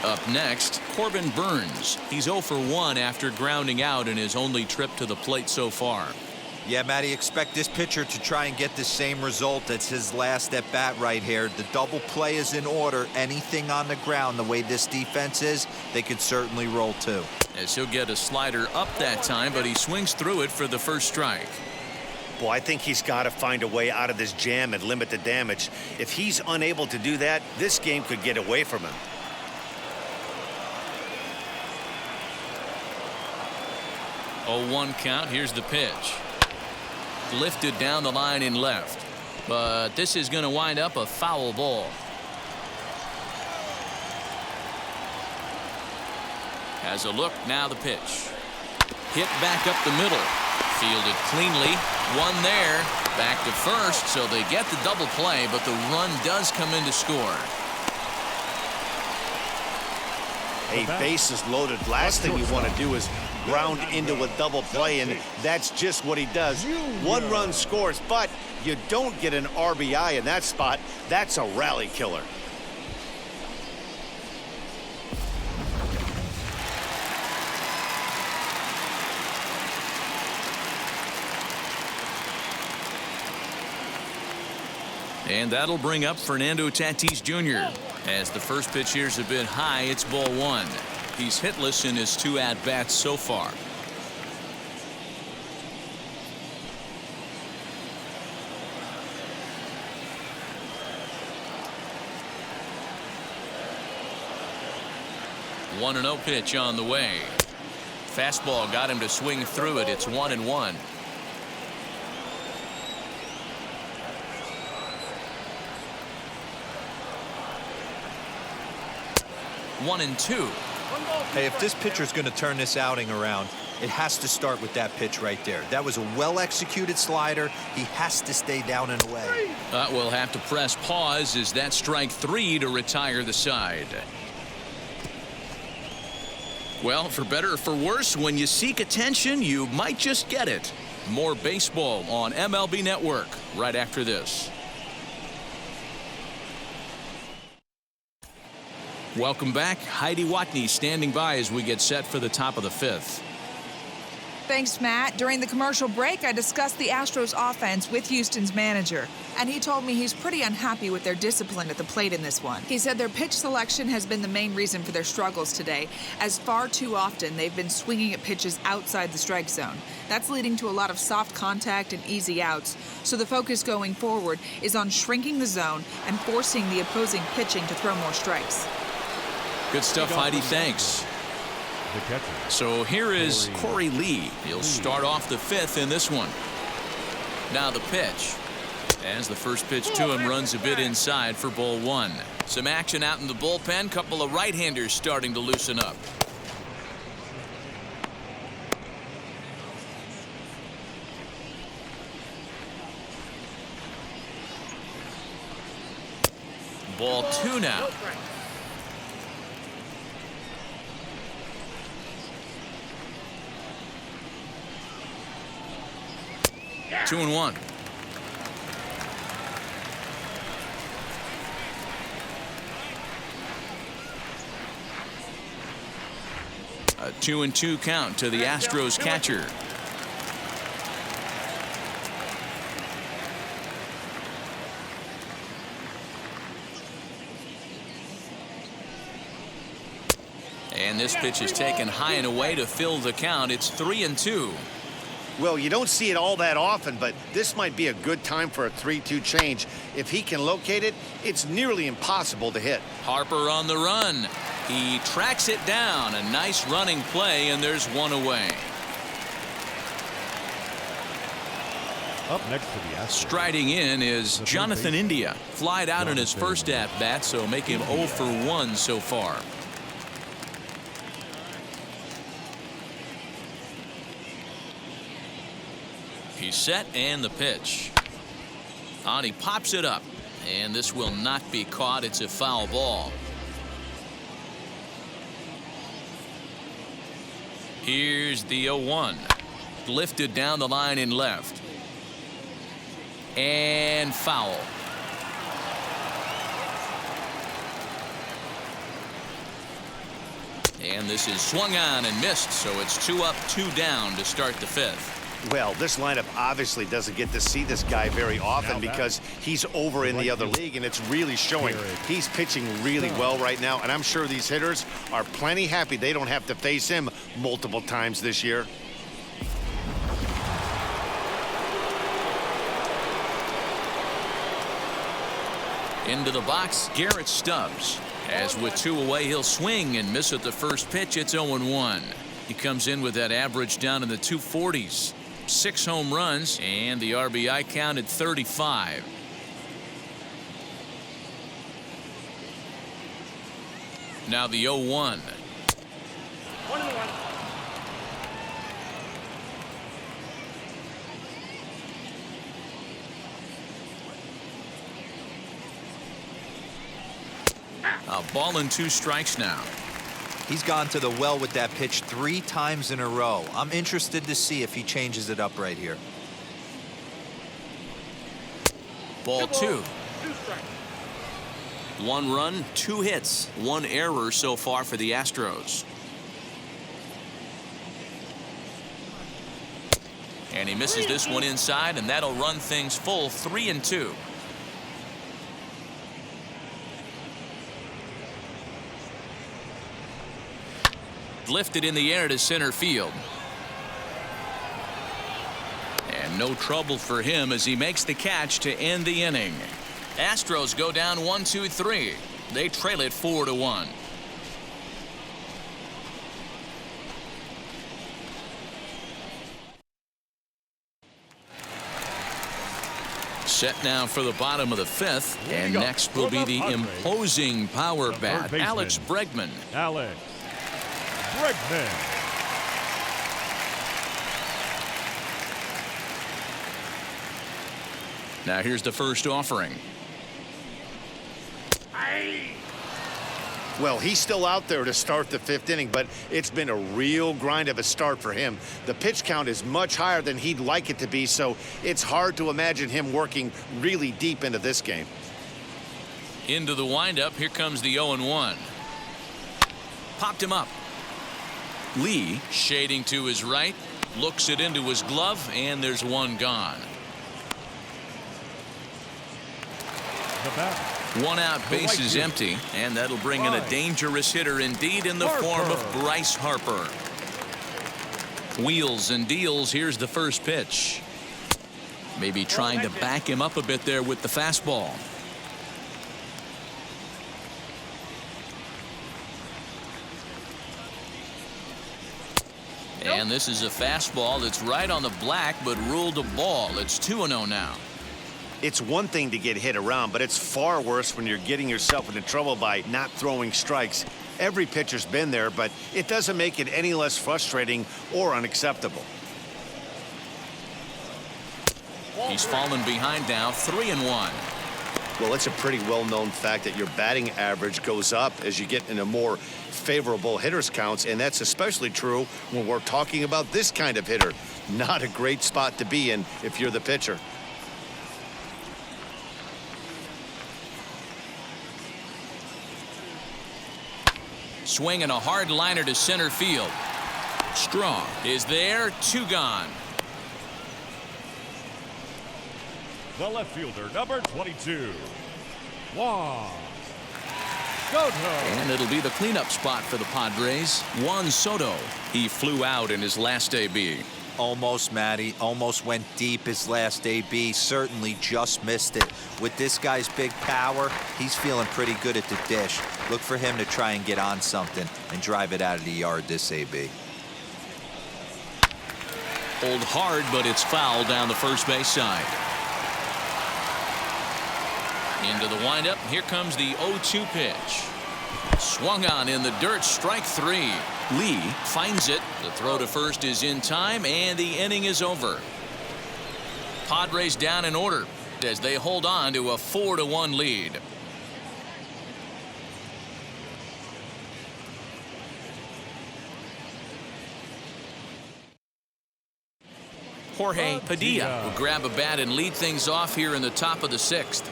S1: Up next, Corbin Burns. He's 0 for 1 after grounding out in his only trip to the plate so far.
S4: Yeah, Matty, expect this pitcher to try and get the same result. That's his last at bat right here. The double play is in order. Anything on the ground, the way this defense is, they could certainly roll too.
S1: As he'll get a slider up that time, but he swings through it for the first strike.
S2: Boy, I think he's got to find a way out of this jam and limit the damage. If he's unable to do that, this game could get away from him.
S1: Oh, 1 count. Here's the pitch. Lifted down the line in left. But this is going to wind up a foul ball. Has a look. Now the pitch. Hit back up the middle. Fielded cleanly. One there. Back to first. So they get the double play, but the run does come in to score.
S2: A base is loaded. Last thing you want to do is ground into a double play, and that's just what he does. 1 run scores, but you don't get an RBI in that spot. That's a rally killer.
S1: And that'll bring up Fernando Tatis Jr. As the first pitch here's a bit high, it's ball 1. He's hitless in his 2 at-bats so far. One 1-0 pitch on the way. Fastball got him to swing through it. It's 1-1. One and 2.
S4: Hey, if this pitcher's going to turn this outing around, It has to start with that pitch right there. That was a well-executed slider. He has to stay down and away.
S1: We'll have to press pause as that strike 3 to retire the side. Well, for better or for worse, when you seek attention, you might just get it. More baseball on MLB Network right after this. Welcome back. Heidi Watney standing by as we get set for the top of the 5th.
S7: Thanks, Matt. During the commercial break, I discussed the Astros offense with Houston's manager, and he told me he's pretty unhappy with their discipline at the plate in this one. He said their pitch selection has been the main reason for their struggles today, as far too often they've been swinging at pitches outside the strike zone. That's leading to a lot of soft contact and easy outs, so the focus going forward is on shrinking the zone and forcing the opposing pitching to throw more strikes.
S1: Good stuff, Heidi. Thanks.
S3: The catcher.
S1: So here is Corey Lee. He'll start off the 5th in this one. Now the pitch. As the first pitch to him runs a bit inside for ball 1. Some action out in the bullpen. Couple of right-handers starting to loosen up. Ball 2 now. 2-1. A 2-2 count to the Astros catcher. And this pitch is taken high and away to fill the count. It's 3-2.
S2: Well, you don't see it all that often, but this might be a good time for a 3-2 change. If he can locate it, it's nearly impossible to hit.
S1: Harper on the run. He tracks it down. A nice running play, and there's one away.
S3: Up next to the Astros.
S1: Striding in is Jonathan India. Flied out in his first at-bat, so make him 0 for 1 so far. He's set, and the pitch. On, he pops it up, and this will not be caught. It's a foul ball. Here's the 0-1. Lifted down the line in left. And foul. And this is swung on and missed, so it's 2 up, 2 down to start the 5th.
S2: Well, this lineup obviously doesn't get to see this guy very often because he's over in the other league, and it's really showing. He's pitching really well right now, and I'm sure these hitters are plenty happy they don't have to face him multiple times this year.
S1: Into the box, Garrett Stubbs. As with 2 away, he'll swing and miss at the first pitch. It's 0-1. He comes in with that average down in the 240s. 6 home runs, and the RBI count at 35. Now the 0-1.
S5: 1-1.
S1: A ball and 2 strikes now.
S4: He's gone to the well with that pitch 3 times in a row. I'm interested to see if he changes it up right here.
S1: Ball 2.
S5: 2 strikes.
S1: 1 run, 2 hits, 1 error so far for the Astros. And he misses this one inside, and that'll run things full 3-2. Lifted in the air to center field. And no trouble for him as he makes the catch to end the inning. Astros go down 1-2-3. They trail it 4-1. Set now for the bottom of the 5th, and next will be the imposing power bat, Alex Bregman.
S3: Alex Bregman.
S1: Now here's the first offering.
S2: Well, he's still out there to start the 5th inning, but it's been a real grind of a start for him. The pitch count is much higher than he'd like it to be, so it's hard to imagine him working really deep into this game.
S1: Into the windup. Here comes the 0-1. Popped him up. Lee shading to his right, looks it into his glove, and there's one gone.
S3: The batter.
S1: One out, base is empty, and that'll bring in a dangerous hitter indeed in the form of Bryce Harper. Wheels and deals. Here's the first pitch. Maybe trying to back him up a bit there with the fastball. And this is a fastball that's right on the black, but ruled a ball. It's 2-0 now.
S2: It's one thing to get hit around, but it's far worse when you're getting yourself into trouble by not throwing strikes. Every pitcher's been there, but it doesn't make it any less frustrating or unacceptable.
S1: He's fallen behind now, 3-1.
S2: Well, it's a pretty well-known fact that your batting average goes up as you get into more favorable hitters counts, and that's especially true when we're talking about this kind of hitter. Not a great spot to be in if you're the pitcher.
S1: Swinging a hard liner to center field. Strong is there, 2 gone.
S3: The left fielder, number 22, Juan Soto.
S1: And it'll be the cleanup spot for the Padres. Juan Soto. He flew out in his last AB.
S4: Almost, Matty. Almost went deep his last AB. Certainly just missed it. With this guy's big power, he's feeling pretty good at the dish. Look for him to try and get on something and drive it out of the yard this AB.
S1: Pulled hard, but it's foul down the first base side. Into the windup. Here comes the 0-2 pitch. Swung on in the dirt. Strike 3. Lee finds it. The throw to first is in time, and the inning is over. Padres down in order as they hold on to a 4-1 lead. Jorge Padilla will grab a bat and lead things off here in the top of the 6th.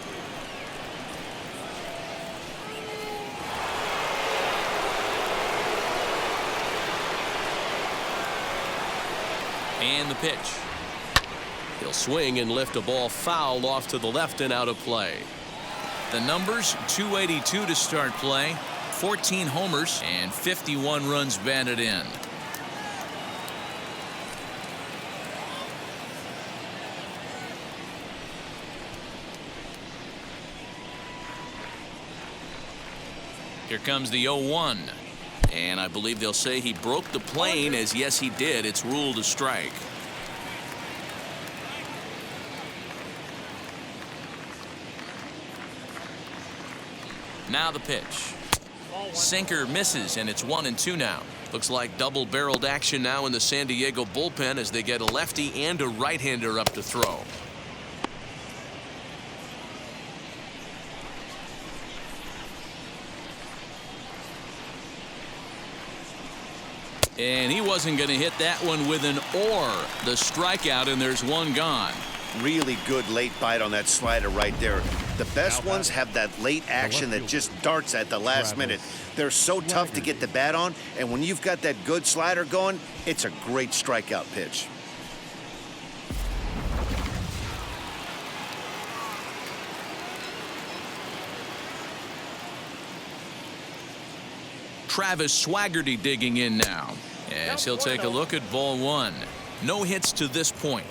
S1: And the pitch. He'll swing and lift a ball foul off to the left and out of play. The numbers: 282 to start play, 14 homers, and 51 runs batted in. Here comes the 0-1. And I believe they'll say he broke the plane, as yes he did. It's ruled a strike. Now the pitch. Sinker misses, and it's 1-2 now. Looks like double-barreled action now in the San Diego bullpen as they get a lefty and a right-hander up to throw. And he wasn't going to hit that one with an or. The strikeout, and there's one gone.
S2: Really good late bite on that slider right there. The best ones have that late action that just darts at the last minute. They're so tough to get the bat on, and when you've got that good slider going, it's a great strikeout pitch.
S1: Travis Swaggerty digging in now as he'll take a look at ball 1. No hits to this point.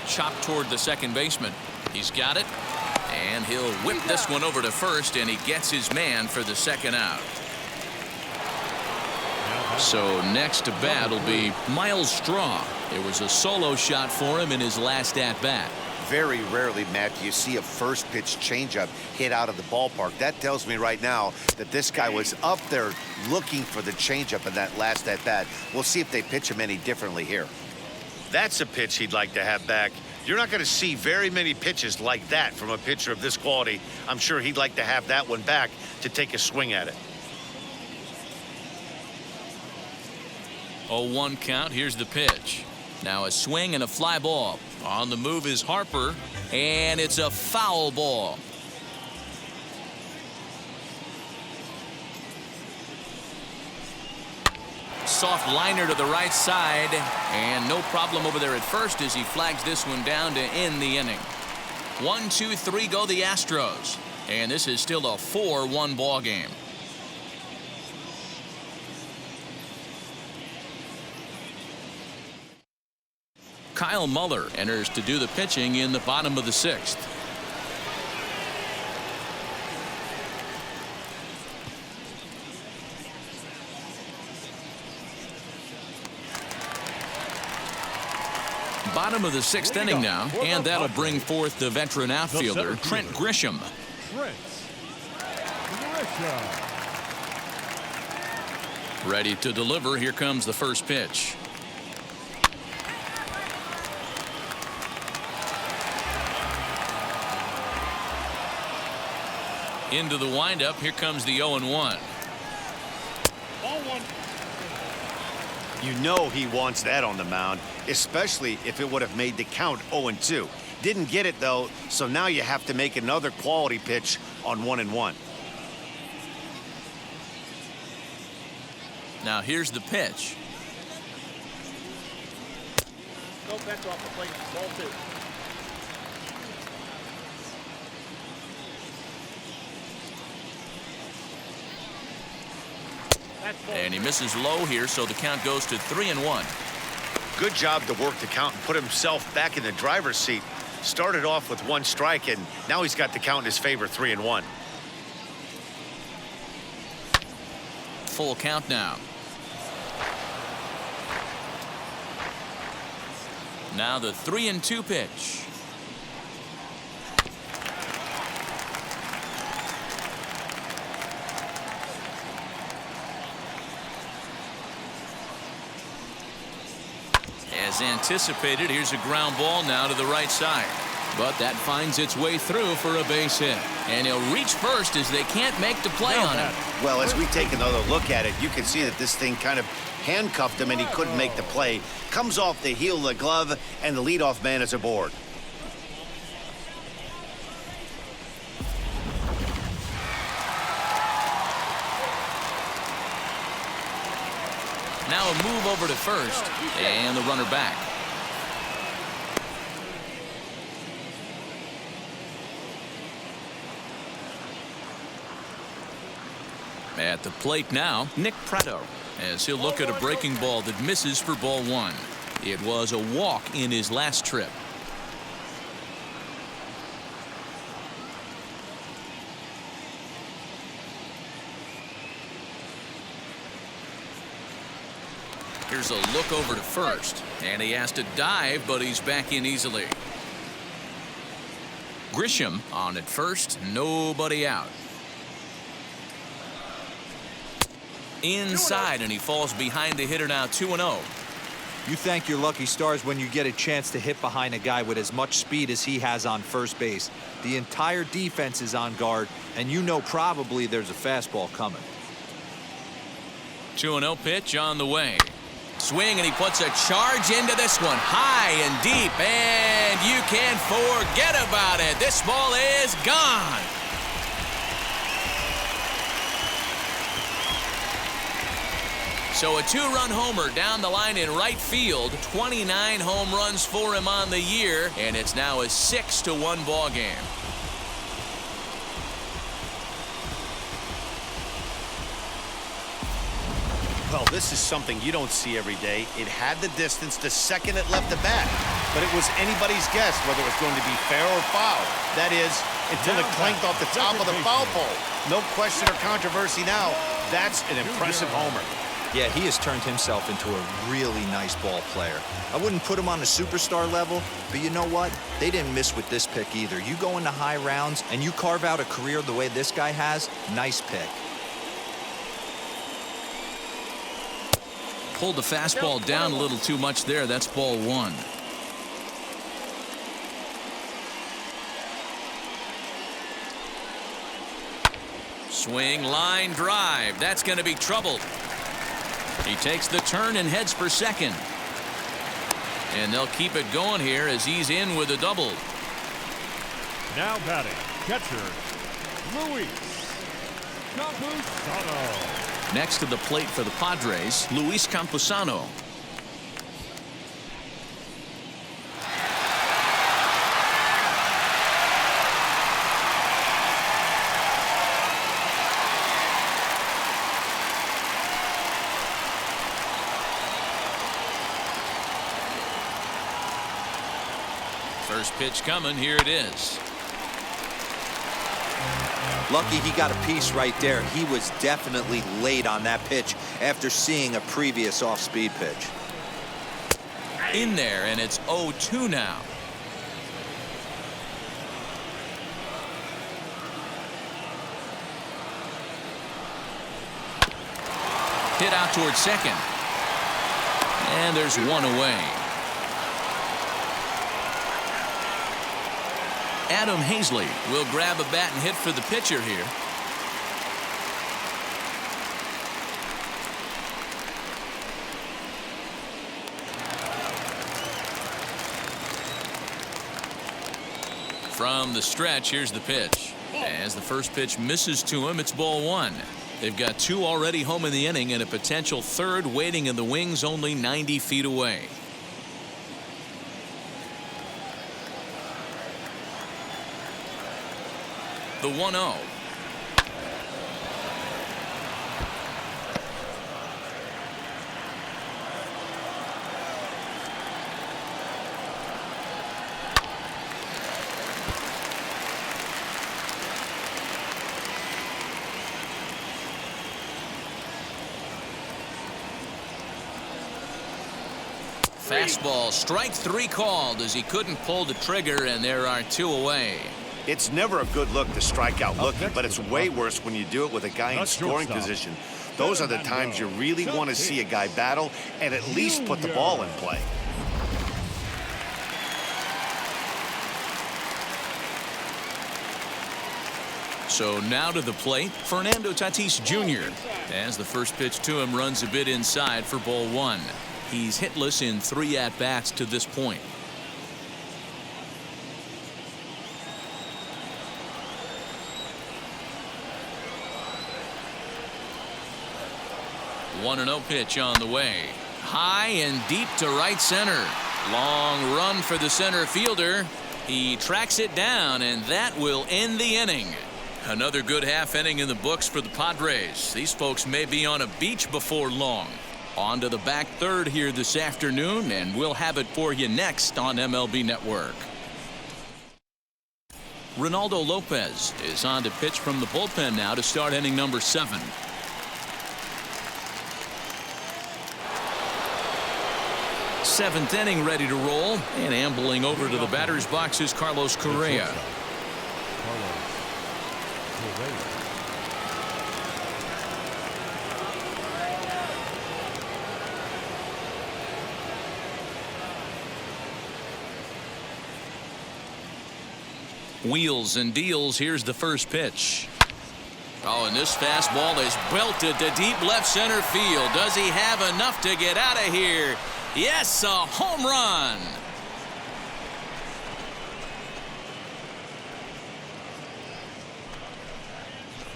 S1: Chopped toward the second baseman. He's got it, and he'll whip this one over to first, and he gets his man for the second out. So next to bat will be Miles Straw. It was a solo shot for him in his last at-bat.
S2: Very rarely, Matt, do you see a first pitch changeup hit out of the ballpark. That tells me right now that this guy was up there looking for the changeup in that last at bat. We'll see if they pitch him any differently here.
S6: That's a pitch he'd like to have back. You're not going to see very many pitches like that from a pitcher of this quality. I'm sure he'd like to have that one back to take a swing at it.
S1: 0-1 count. Here's the pitch. Now a swing and a fly ball. On the move is Harper, and it's a foul ball. Soft liner to the right side, and no problem over there at first as he flags this one down to end the inning. 1, 2, 3 go the Astros, and this is still a 4-1 ball game. Kyle Muller enters to do the pitching in the bottom of the 6th. Bottom of the 6th inning now, and that'll bring forth the veteran outfielder Trent Grisham. Ready to deliver. Here comes the first pitch. Into the windup. Here comes the 0-1.
S5: Ball one.
S2: You know he wants that on the mound, especially if it would have made the count 0-2. Didn't get it, though, so now you have to make another quality pitch on 1-1.
S1: Now here's the pitch.
S5: Go back off the plate. Ball two.
S1: And he misses low here, so the count goes to 3-1.
S6: Good job to work the count and put himself back in the driver's seat. Started off with 1 strike, and now he's got the count in his favor, 3-1.
S1: Full count now. Now the 3-2 pitch. As anticipated, here's a ground ball now to the right side. But that finds its way through for a base hit. And he'll reach first as they can't make the play on it.
S2: Well, as we take another look at it, you can see that this thing kind of handcuffed him and he couldn't make the play. Comes off the heel of the glove, and the leadoff man is aboard.
S1: Now a move over to first, and the runner back. At the plate now, Nick Pratto, as he'll look at a breaking ball that misses for ball 1. It was a walk in his last trip. Here's a look over to first, and he has to dive, but he's back in easily. Grisham on at first, nobody out. Inside, and he falls behind the hitter now, 2-0.
S4: You thank your lucky stars when you get a chance to hit behind a guy with as much speed as he has on first base. The entire defense is on guard, and you know probably there's a fastball coming.
S1: 2-0 pitch on the way. Swing, and he puts a charge into this one, high and deep, and you can forget about it. This ball is gone. So a 2-run homer down the line in right field. 29 home runs for him on the year, and it's now a 6-1 ball game.
S2: Well, this is something you don't see every day. It had the distance the second it left the bat, but it was anybody's guess whether it was going to be fair or foul. That is, until it clanked off the top of the foul pole. No question or controversy now. That's an impressive homer.
S4: Yeah, he has turned himself into a really nice ball player. I wouldn't put him on a superstar level, but you know what? They didn't miss with this pick either. You go into high rounds and you carve out a career the way this guy has, nice pick.
S1: Pulled the fastball down a little too much there. That's ball one. Swing, line drive. That's going to be trouble. He takes the turn and heads for second. And they'll keep it going here as he's in with a double.
S3: Now batting, catcher, Luis Campusano.
S1: Next to the plate for the Padres, Luis Campusano. First pitch coming. Here it is.
S4: Lucky he got a piece right there. He was definitely late on that pitch after seeing a previous off-speed pitch.
S1: In there, and it's 0-2 now. Hit out towards second. And there's one away. Adam Hazley will grab a bat and hit for the pitcher here. From the stretch, here's the pitch. As the first pitch misses to him, it's ball one. They've got two already home in the inning and a potential third waiting in the wings only 90 feet away. The 1-0. Fastball, strike three called as he couldn't pull the trigger, and there are two away.
S2: It's never a good look to strike out looking, but it's way worse when you do it with a guy in scoring position. Those are the times you really want to see a guy battle and at least put the ball in play.
S1: So now to the plate, Fernando Tatis Jr. as the first pitch to him runs a bit inside for ball one. He's hitless in 3 at-bats to this point. One 1-0 pitch on the way. High and deep to right center. Long run for the center fielder. He tracks it down, and that will end the inning. Another good half inning in the books for the Padres. These folks may be on a beach before long. On to the back third here this afternoon, and we'll have it for you next on MLB Network. Ronaldo Lopez is on to pitch from the bullpen now to start inning number 7. Seventh inning ready to roll, and ambling over to the batter's box is Carlos Correa. Wheels and deals. Here's the first pitch. Oh, and this fastball is belted to deep left center field. Does he have enough to get out of here? Yes, a home run.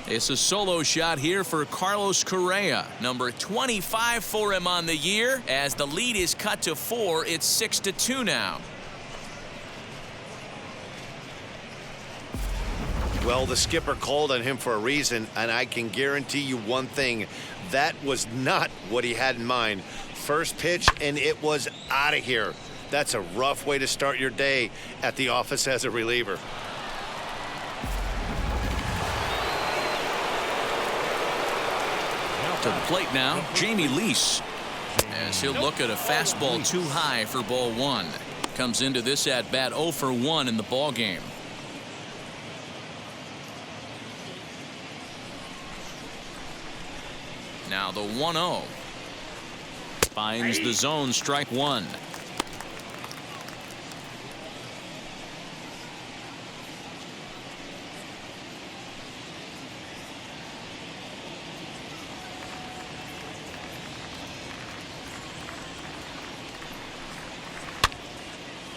S1: It's a solo shot here for Carlos Correa, number 25 for him on the year. As the lead is cut to 4, it's 6-2 now.
S2: Well, the skipper called on him for a reason, and I can guarantee you one thing. That was not what he had in mind. First pitch, and it was out of here. That's a rough way to start your day at the office as a reliever.
S3: Now
S1: To the plate now, Jamie Lease. As he'll look at a fastball too high for ball one. Comes into this at bat 0 for 1 in the ball game. Now the 1-0. Finds the zone, strike one.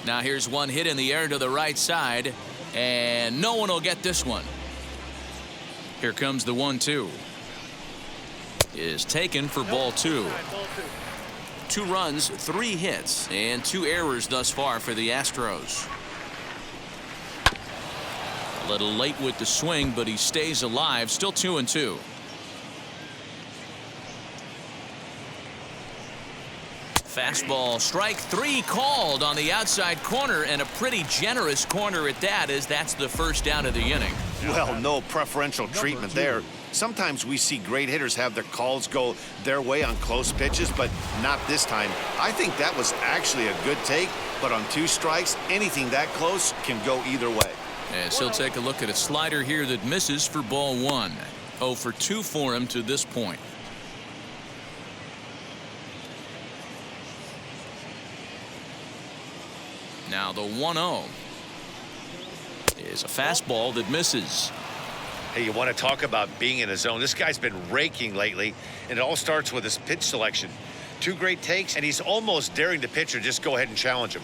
S1: Now here's one hit in the air to the right side, and no one will get this one. Here comes the 1-2. Is taken for ball two. 2 runs, 3 hits, and 2 errors thus far for the Astros. A little late with the swing, but he stays alive. Still 2-2. Fastball, strike 3 called on the outside corner, and a pretty generous corner at that, as that's the first out of the inning.
S2: Well, no preferential treatment there. Sometimes we see great hitters have their calls go their way on close pitches, but not this time. I think that was actually a good take, but on 2 strikes, anything that close can go either way.
S1: As he'll take a look at a slider here that misses for ball 1. 0 for 2 for him to this point. Now the 1-0 is a fastball that misses.
S6: Hey, you want to talk about being in a zone? This guy's been raking lately, and it all starts with his pitch selection. 2 great takes, and he's almost daring the pitcher just go ahead and challenge him.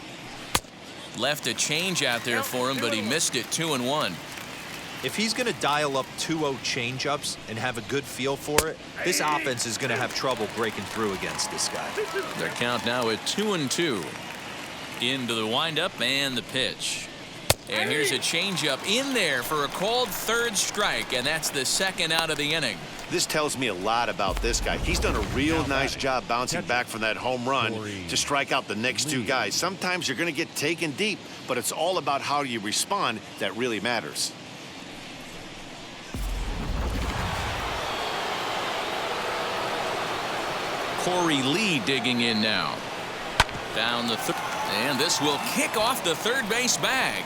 S1: Left a change out there for him, but he missed it. 2-1.
S4: If he's going to dial up 2-0 changeups and have a good feel for it, this offense is going to have trouble breaking through against this guy.
S1: Their count now at 2-2. Into the windup and the pitch. And here's a changeup in there for a called 3rd strike, and that's the 2nd out of the inning.
S2: This tells me a lot about this guy. He's done a real nice job bouncing back from that home run to strike out the next 2 guys. Sometimes you're going to get taken deep, but it's all about how you respond that really matters.
S1: Corey Lee digging in now. Down the third. And this will kick off the third base bag.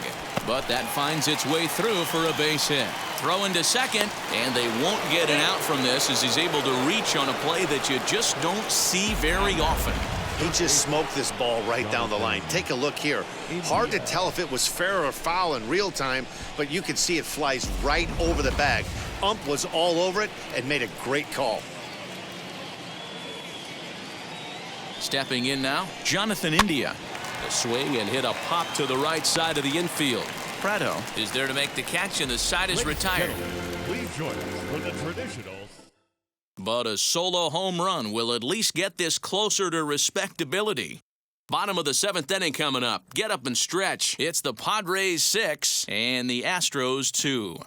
S1: But that finds its way through for a base hit. Throw into second, and they won't get an out from this as he's able to reach on a play that you just don't see very often.
S2: He just smoked this ball right down the line. Take a look here. Hard to tell if it was fair or foul in real time, but you can see it flies right over the bag. Ump was all over it and made a great call.
S1: Stepping in now, Jonathan India. A swing and hit a pop to the right side of the infield. Prado is there to make the catch, and the side is retired.
S3: Please join us for the traditionals.
S1: But a solo home run will at least get this closer to respectability. Bottom of the 7th inning coming up. Get up and stretch. It's the Padres 6 and the Astros 2.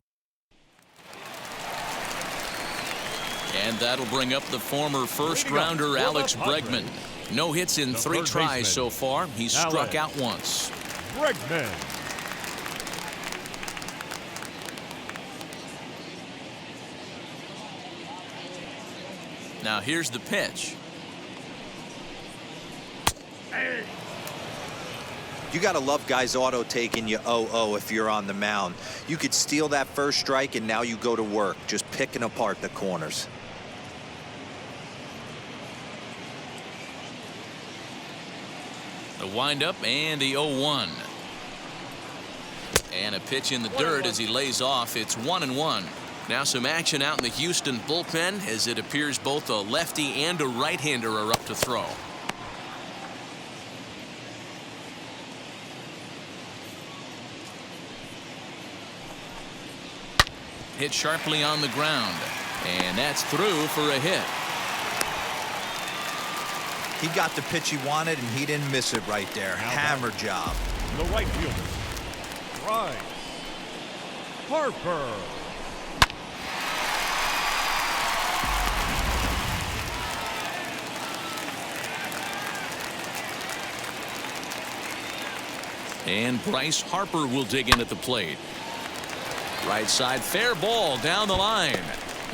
S1: And that'll bring up the former first-rounder Alex Bregman. No hits in 3 tries so far. He's struck out once.
S3: Bregman.
S1: Now here's the pitch.
S4: You got to love guys auto taking you 0-0 if you're on the mound. You could steal that first strike, and now you go to work, just picking apart the corners.
S1: The windup and the 0-1. And a pitch in the dirt as he lays off. It's 1-1. Now some action out in the Houston bullpen as it appears both a lefty and a right-hander are up to throw. Hit sharply on the ground. And that's through for a hit.
S4: He got the pitch he wanted, and he didn't miss it right there. Hammer job.
S3: The right fielder, Bryce Harper.
S1: And Bryce Harper will dig in at the plate. Right side, fair ball down the line.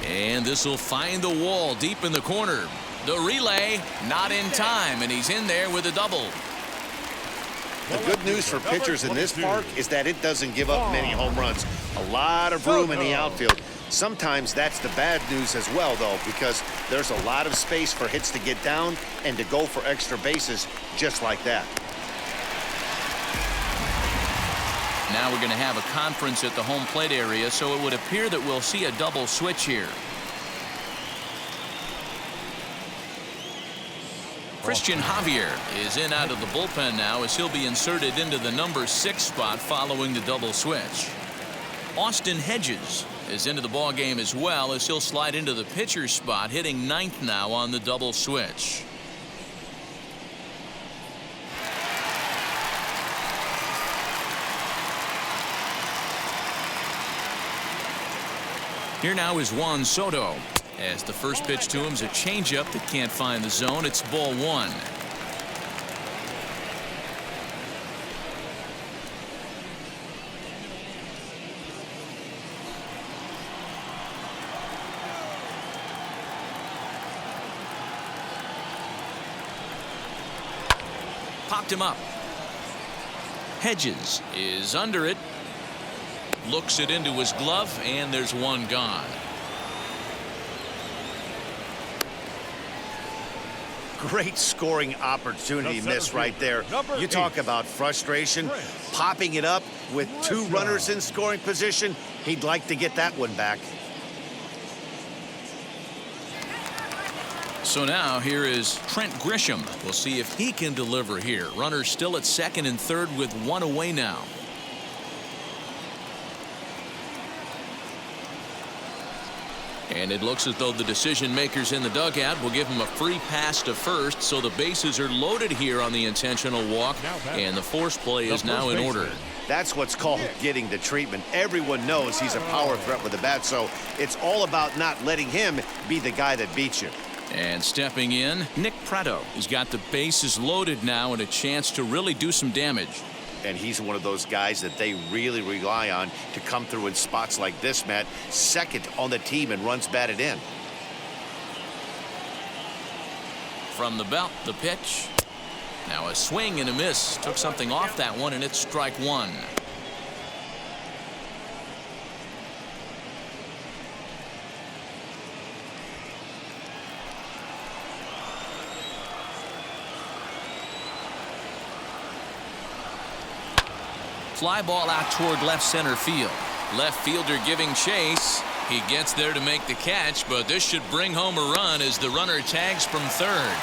S1: And this will find the wall deep in the corner. The relay not in time, and he's in there with a double.
S2: The good news for pitchers in this park is that it doesn't give up many home runs. A lot of room in the outfield. Sometimes that's the bad news as well, though, because there's a lot of space for hits to get down and to go for extra bases just like that.
S1: Now we're going to have a conference at the home plate area, so it would appear that we'll see a double switch here. Christian Javier is in out of the bullpen now as he'll be inserted into the number 6 spot following the double switch. Austin Hedges is into the ball game as well as he'll slide into the pitcher's spot, hitting 9th now on the double switch. Here now is Juan Soto. As the first pitch to him is a changeup that can't find the zone. It's ball 1. Popped him up. Hedges is under it. Looks it into his glove, and there's one gone.
S2: Great scoring opportunity missed right there. You talk about frustration. Popping it up with 2 runners in scoring position. He'd like to get that one back.
S1: So now here is Trent Grisham. We'll see if he can deliver here. Runners still at second and third with 1 away now. And it looks as though the decision makers in the dugout will give him a free pass to first, so the bases are loaded here on the intentional walk, and the force play is now in order.
S2: That's what's called getting the treatment. Everyone knows he's a power threat with the bat, so it's all about not letting him be the guy that beats you.
S1: And stepping in, Nick Pratto. He's got the bases loaded now and a chance to really do some damage.
S2: And he's one of those guys that they really rely on to come through in spots like this, Matt. Second on the team and runs batted in.
S1: From the belt, the pitch. Now a swing and a miss. Took something off that one, and it's strike 1. Fly ball out toward left center field. Left fielder giving chase. He gets there to make the catch, but this should bring home a run as the runner tags from third.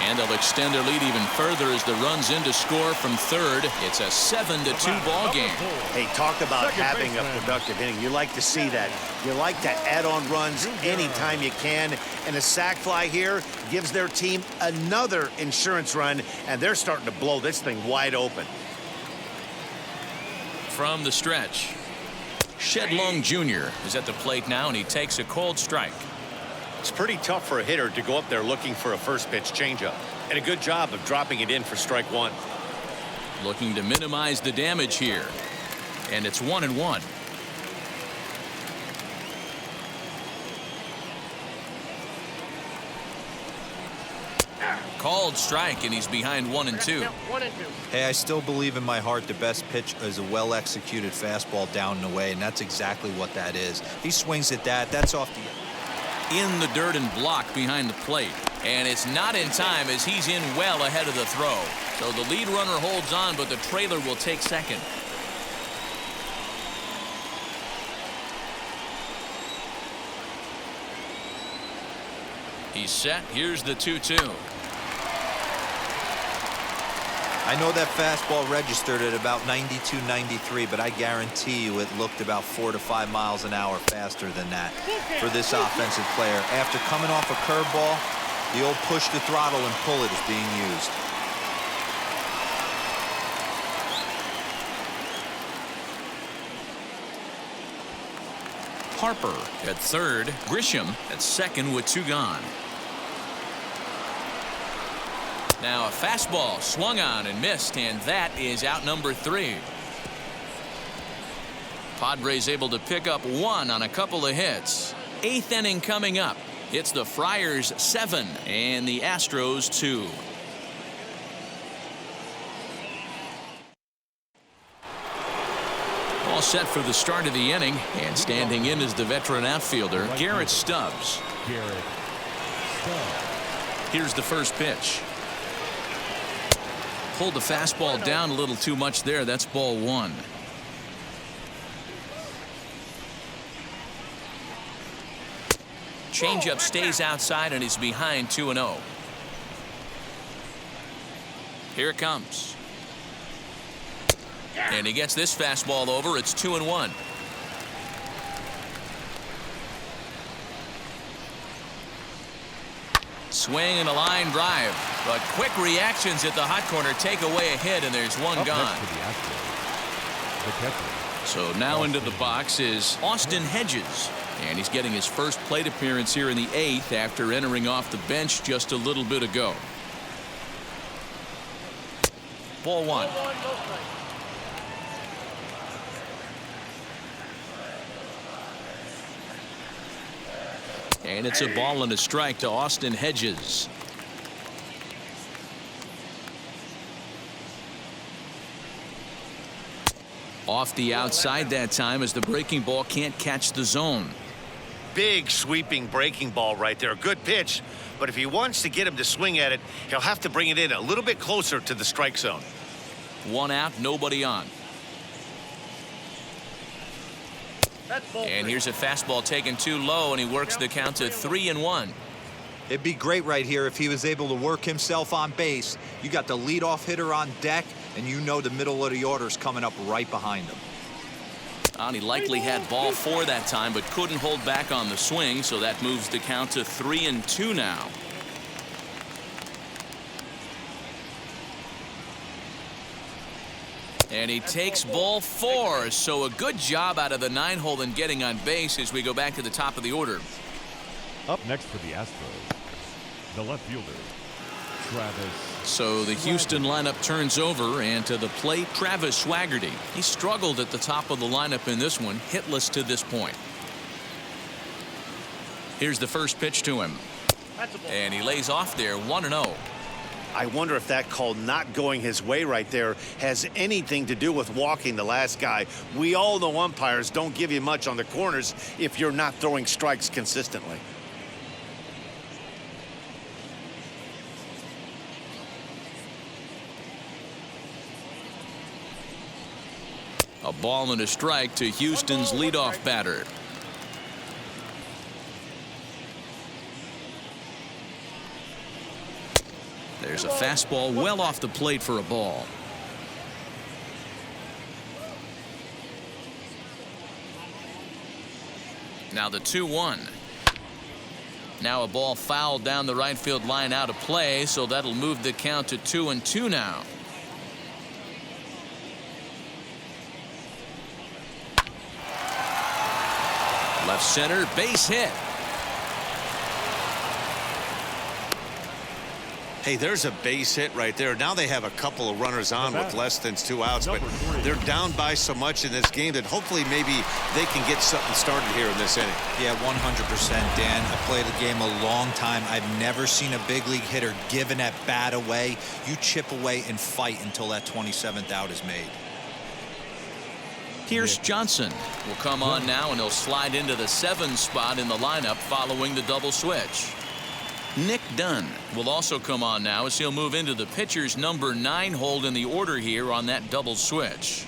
S1: And they'll extend their lead even further as the run's in to score from third. It's a 7-2 ball game.
S2: Hey, talk about having a productive inning. You like to see that. You like to add on runs anytime you can. And a sac fly here gives their team another insurance run, and they're starting to blow this thing wide open.
S1: From the stretch, Shedlong Jr. is at the plate now, and he takes a cold strike.
S2: It's pretty tough for a hitter to go up there looking for a first pitch changeup, and a good job of dropping it in for strike 1.
S1: Looking to minimize the damage here, and it's 1-1. Called strike, and he's behind 1-2.
S4: Hey, I still believe in my heart the best pitch is a well-executed fastball down and away, and that's exactly what that is. He swings at that. That's off the...
S1: In the dirt and blocked behind the plate. And it's not in time as he's in well ahead of the throw. So the lead runner holds on, but the trailer will take second. He's set. Here's the 2-2.
S4: I know that fastball registered at about 92, 93, but I guarantee you it looked about 4 to 5 miles an hour faster than that for this offensive player. After coming off a curveball, the old push the throttle and pull it is being used.
S1: Harper at third. Grisham at second with 2 gone. Now a fastball swung on and missed, and that is out number 3. Padres able to pick up 1 on a couple of hits. Eighth inning coming up. It's the Friars 7 and the Astros 2. All set for the start of the inning, and standing in is the veteran outfielder Garrett Stubbs. Here's the first pitch. Pulled the fastball down a little too much there. That's ball one. Changeup stays outside and he's behind 2-0. Here it comes. And he gets this fastball over. It's 2-1. Swing and a line drive, but quick reactions at the hot corner take away a hit, and there's one gone. So now into the box is Austin Hedges, and he's getting his first plate appearance here in the 8th after entering off the bench just a little bit ago. Ball one. And it's a ball and a strike to Austin Hedges. Off the outside that time as the breaking ball can't catch the zone.
S6: Big sweeping breaking ball right there. Good pitch, but if he wants to get him to swing at it, he'll have to bring it in a little bit closer to the strike zone.
S1: One out, nobody on. And here's a fastball taken too low, and he works the count to 3-1.
S4: It'd be great right here if he was able to work himself on base. You got the leadoff hitter on deck, and you know the middle of the order's coming up right behind him.
S1: And he likely had ball 4 that time, but couldn't hold back on the swing, so that moves the count to 3-2 now. And he takes ball 4, so a good job out of the 9-hole in getting on base as we go back to the top of the order.
S3: Up next for the Astros, the left fielder, Travis.
S1: So the Houston lineup turns over, and to the plate, Travis Swaggerty. He struggled at the top of the lineup in this one, hitless to this point. Here's the first pitch to him. And he lays off there, 1-0.
S2: I wonder if that call not going his way right there has anything to do with walking the last guy. We all know umpires don't give you much on the corners if you're not throwing strikes consistently.
S1: A ball and a strike to Houston's leadoff batter. There's a fastball well off the plate for a ball. Now the 2-1. Now a ball fouled down the right field line out of play, so that'll move the count to 2-2 now. Left center, base hit.
S6: Hey, there's a base hit right there. Now they have a couple of runners on with less than 2 outs, but they're down by so much in this game that hopefully maybe they can get something started here in this inning.
S4: Yeah, 100%, Dan. I played the game a long time. I've never seen a big league hitter giving that bat away. You chip away and fight until that 27th out is made.
S1: Pierce Johnson will come on now, and he'll slide into the 7 spot in the lineup following the double switch. Nick Dunn will also come on now as he'll move into the pitcher's number 9 hold in the order here on that double switch.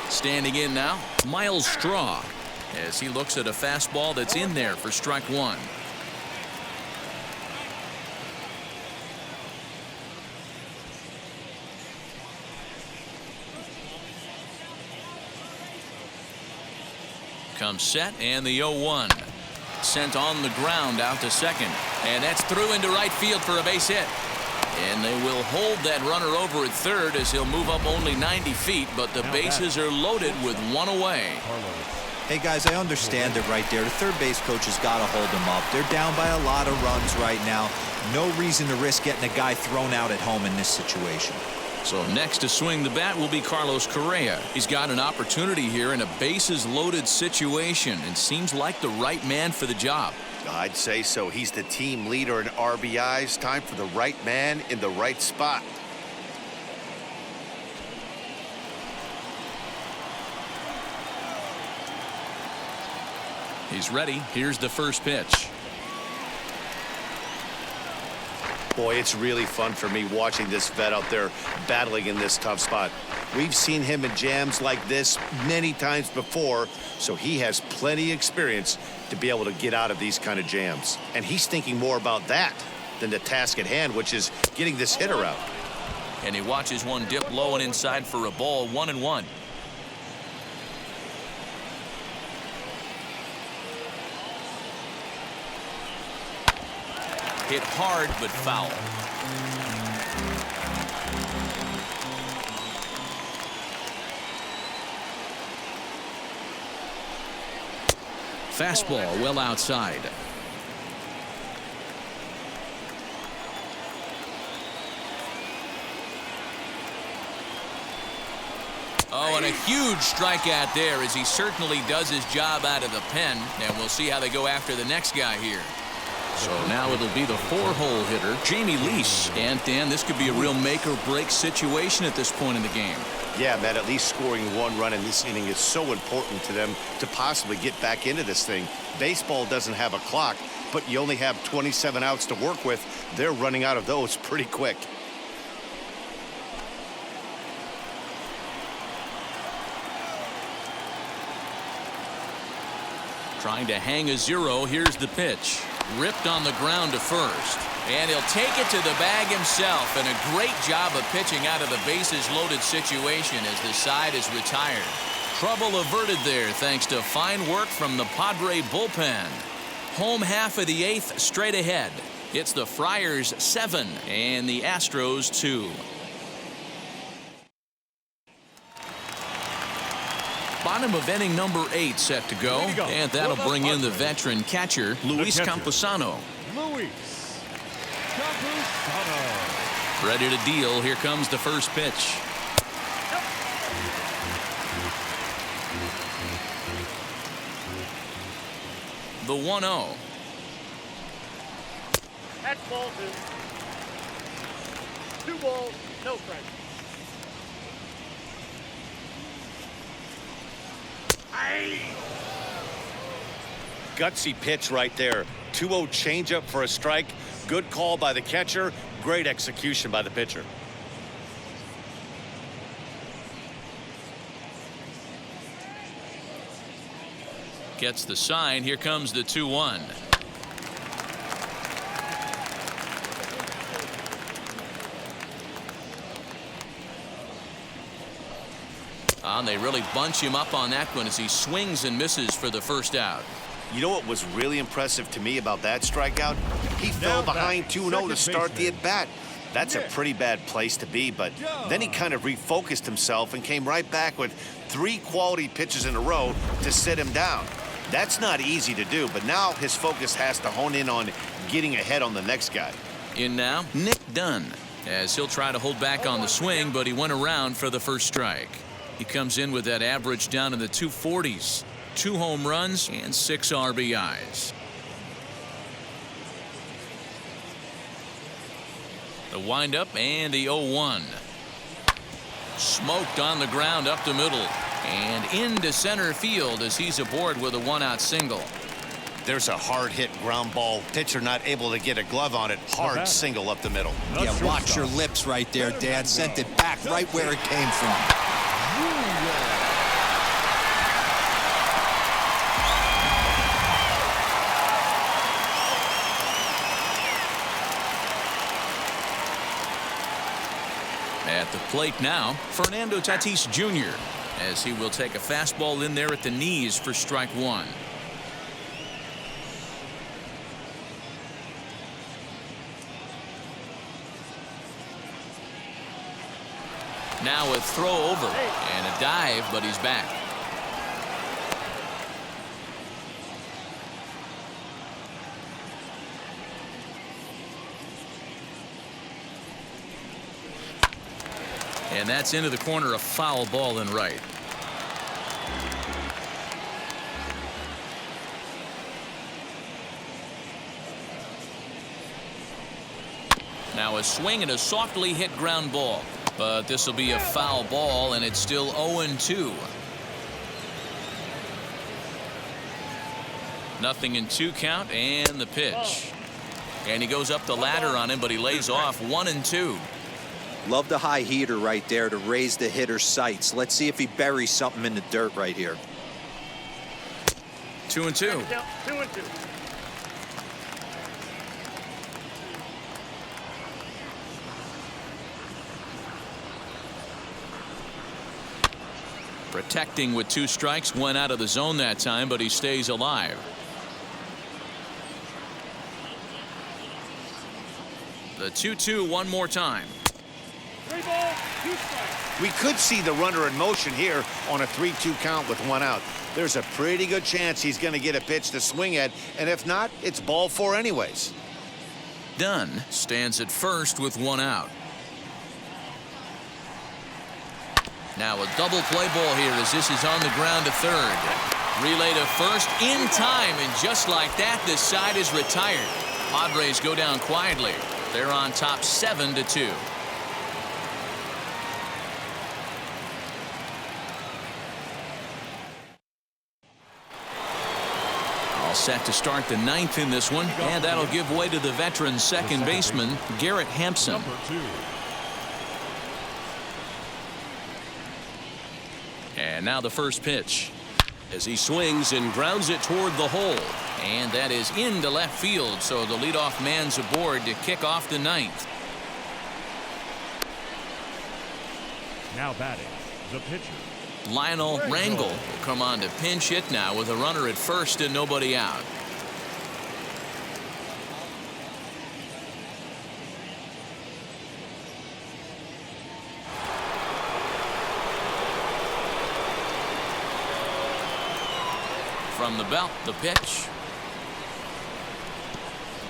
S1: Standing in now, Miles Straw, as he looks at a fastball that's in there for strike 1. Comes set, and the 0-1. Sent on the ground out to second, and that's through into right field for a base hit. And they will hold that runner over at third as he'll move up only 90 feet, but the bases are loaded with 1 away.
S4: Hey, guys, I understand it right there. The third base coach has got to hold him up. They're down by a lot of runs right now. No reason to risk getting a guy thrown out at home in this situation.
S1: So next to swing the bat will be Carlos Correa. He's got an opportunity here in a bases-loaded situation and seems like the right man for the job.
S2: I'd say so. He's the team leader in RBIs. Time for the right man in the right spot.
S1: He's ready. Here's the first pitch.
S2: Boy, it's really fun for me watching this vet out there battling in this tough spot. We've seen him in jams like this many times before, so he has plenty of experience to be able to get out of these kind of jams. And he's thinking more about that than the task at hand, which is getting this hitter out.
S1: And he watches one dip low and inside for a ball. 1-1. Hit hard but foul. Fastball well outside. Oh, and a huge strikeout there as he certainly does his job out of the pen. And we'll see how they go after the next guy here. So now it'll be the 4-hole hitter, Jamie Lease. And Dan, this could be a real make-or-break situation at this point in the game.
S2: Yeah, Matt, at least scoring one run in this inning is so important to them to possibly get back into this thing. Baseball doesn't have a clock, but you only have 27 outs to work with. They're running out of those pretty quick.
S1: Trying to hang a 0. Here's the pitch. Ripped on the ground to first. And he'll take it to the bag himself. And a great job of pitching out of the bases-loaded situation as the side is retired. Trouble averted there thanks to fine work from the Padre bullpen. Home half of the 8th straight ahead. It's the Friars 7 and the Astros 2. Bottom of inning number 8 set to go. And that'll bring in the veteran catcher, Luis Campusano.
S3: Luis Campusano.
S1: Ready to deal. Here comes the first pitch. The 1-0.
S5: That's ball 2. 2 balls, no strikes.
S2: Gutsy pitch right there. 2-0 changeup for a strike. Good call by the catcher. Great execution by the pitcher.
S1: Gets the sign. Here comes the 2-1. And they really bunch him up on that one as he swings and misses for the first out.
S2: You know what was really impressive to me about that strikeout? He fell behind 2-0 to start the at-bat. That's a pretty bad place to be, but then he kind of refocused himself and came right back with 3 quality pitches in a row to sit him down. That's not easy to do, but now his focus has to hone in on getting ahead on the next guy.
S1: In now, Nick Dunn, as he'll try to hold back on the swing, but he went around for the first strike. He comes in with that average down in the 240s. 2 home runs and 6 RBIs. The windup and the 0-1. Smoked on the ground up the middle and into center field as he's aboard with a 1-out single.
S2: There's a hard hit ground ball. Pitcher not able to get a glove on it. Hard single up the middle.
S4: Yeah, watch your lips right there, Dad. Sent it back right where it came from.
S1: At the plate now, Fernando Tatis Jr. as he will take a fastball in there at the knees for strike 1. Now a throw over and a dive, but he's back. And that's into the corner, a foul ball and right. Now a swing and a softly hit ground ball. But this will be a foul ball, and it's still 0-2. Nothing in 2 count, and the pitch. And he goes up the ladder on him, but he lays off 1-2.
S4: Love the high heater right there to raise the hitter's sights. Let's see if he buries something in the dirt right here.
S1: 2-2.
S5: 2-2.
S1: Protecting with 2 strikes, went out of the zone that time, but he stays alive. The 2-2 one more time.
S5: 3 balls, 2 strikes.
S2: We could see the runner in motion here on a 3-2 count with 1 out. There's a pretty good chance he's going to get a pitch to swing at, and if not, it's ball 4 anyways.
S1: Dunn stands at first with 1 out. Now a double play ball here as this is on the ground to third. Relay to first in time, and just like that, this side is retired. Padres go down quietly. They're on top 7-2. All set to start the 9th in this one, and that'll give way to the veteran second baseman, Garrett Hampson.
S3: Number 2.
S1: And now the first pitch. As he swings and grounds it toward the hole. And that is into left field, so the leadoff man's aboard to kick off the 9th.
S3: Now batting, the pitcher.
S1: Lionel Rangel will come on to pinch hit now with a runner at first and nobody out. From the belt, the pitch.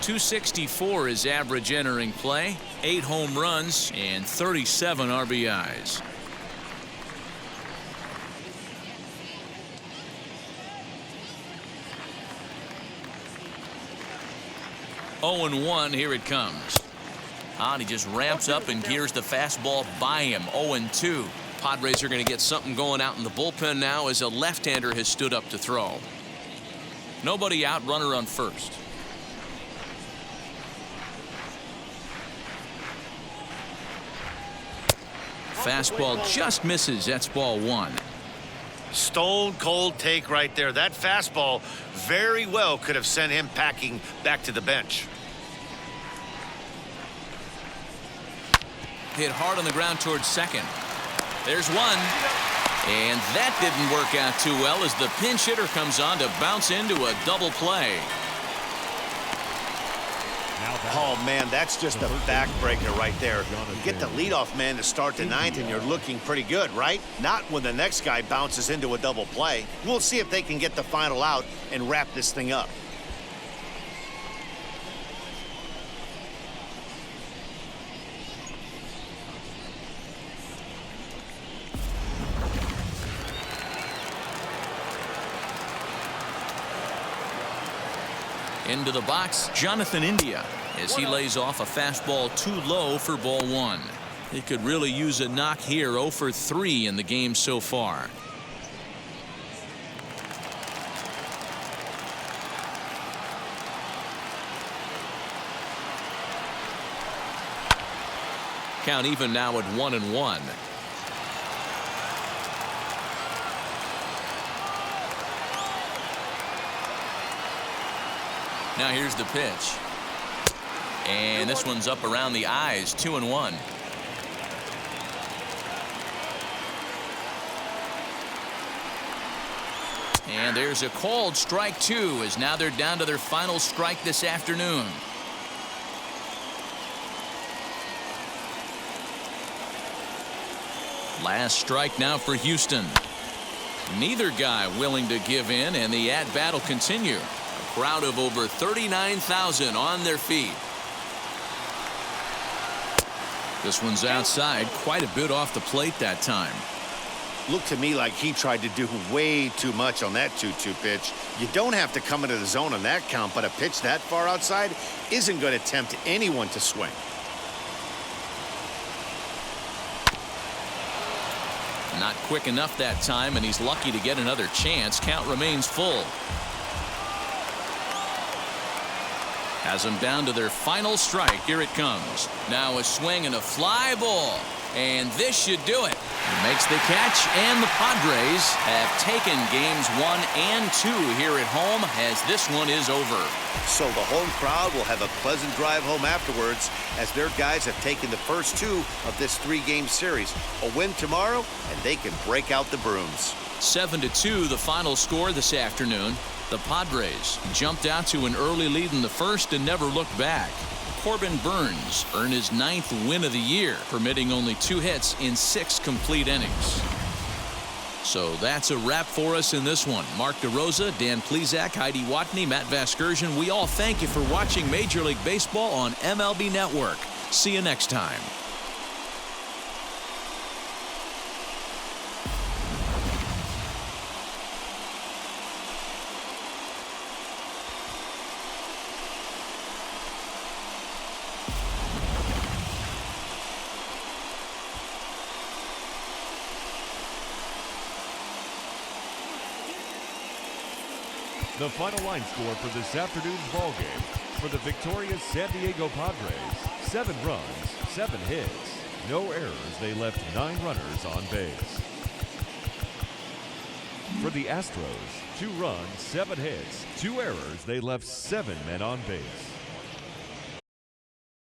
S1: 264 is average entering play, 8 home runs and 37 RBIs. Oh and 1, here it comes. And he just ramps up and gears the fastball by him. 0-2. Padres are going to get something going out in the bullpen now as a left-hander has stood up to throw. Nobody out, runner on first. Fastball just misses. That's ball 1.
S2: Stone cold take right there. That fastball very well could have sent him packing back to the bench.
S1: Hit hard on the ground towards second. There's one. And that didn't work out too well as the pinch hitter comes on to bounce into a double play.
S2: Oh, man, that's just a backbreaker right there. You get the leadoff man to start the 9th, and you're looking pretty good, right? Not when the next guy bounces into a double play. We'll see if they can get the final out and wrap this thing up.
S1: Into the box, Jonathan India, as he lays off a fastball too low for ball 1. He could really use a knock here. 0 for 3 in the game so far. Count even now at 1-1. Now here's the pitch. And this one's up around the eyes. 2-1. And there's a called strike 2 as now they're down to their final strike this afternoon. Last strike now for Houston. Neither guy willing to give in, and the at-bat will continue. A crowd of over 39,000 on their feet. This one's outside, quite a bit off the plate that time.
S2: Looked to me like he tried to do way too much on that 2-2 pitch. You don't have to come into the zone on that count, but a pitch that far outside isn't going to tempt anyone to swing.
S1: Not quick enough that time, and he's lucky to get another chance. Count remains full. Has them down to their final strike. Here it comes. Now a swing and a fly ball. And this should do it. He makes the catch, and the Padres have taken games 1 and 2 here at home as this one is over.
S2: So the home crowd will have a pleasant drive home afterwards as their guys have taken the first 2 of this 3-game series. A win tomorrow, and they can break out the brooms.
S1: 7-2 the final score this afternoon. The Padres jumped out to an early lead in the first and never looked back. Corbin Burnes earned his 9th win of the year, permitting only 2 hits in 6 complete innings. So that's a wrap for us in this one. Mark DeRosa, Dan Plesac, Heidi Watney, Matt Vasgersian, we all thank you for watching Major League Baseball on MLB Network. See you next time.
S3: The final line score for this afternoon's ball game for the victorious San Diego Padres: 7 runs, 7 hits, no errors. They left 9 runners on base. For the Astros, 2 runs, 7 hits, 2 errors. They left 7 men on base.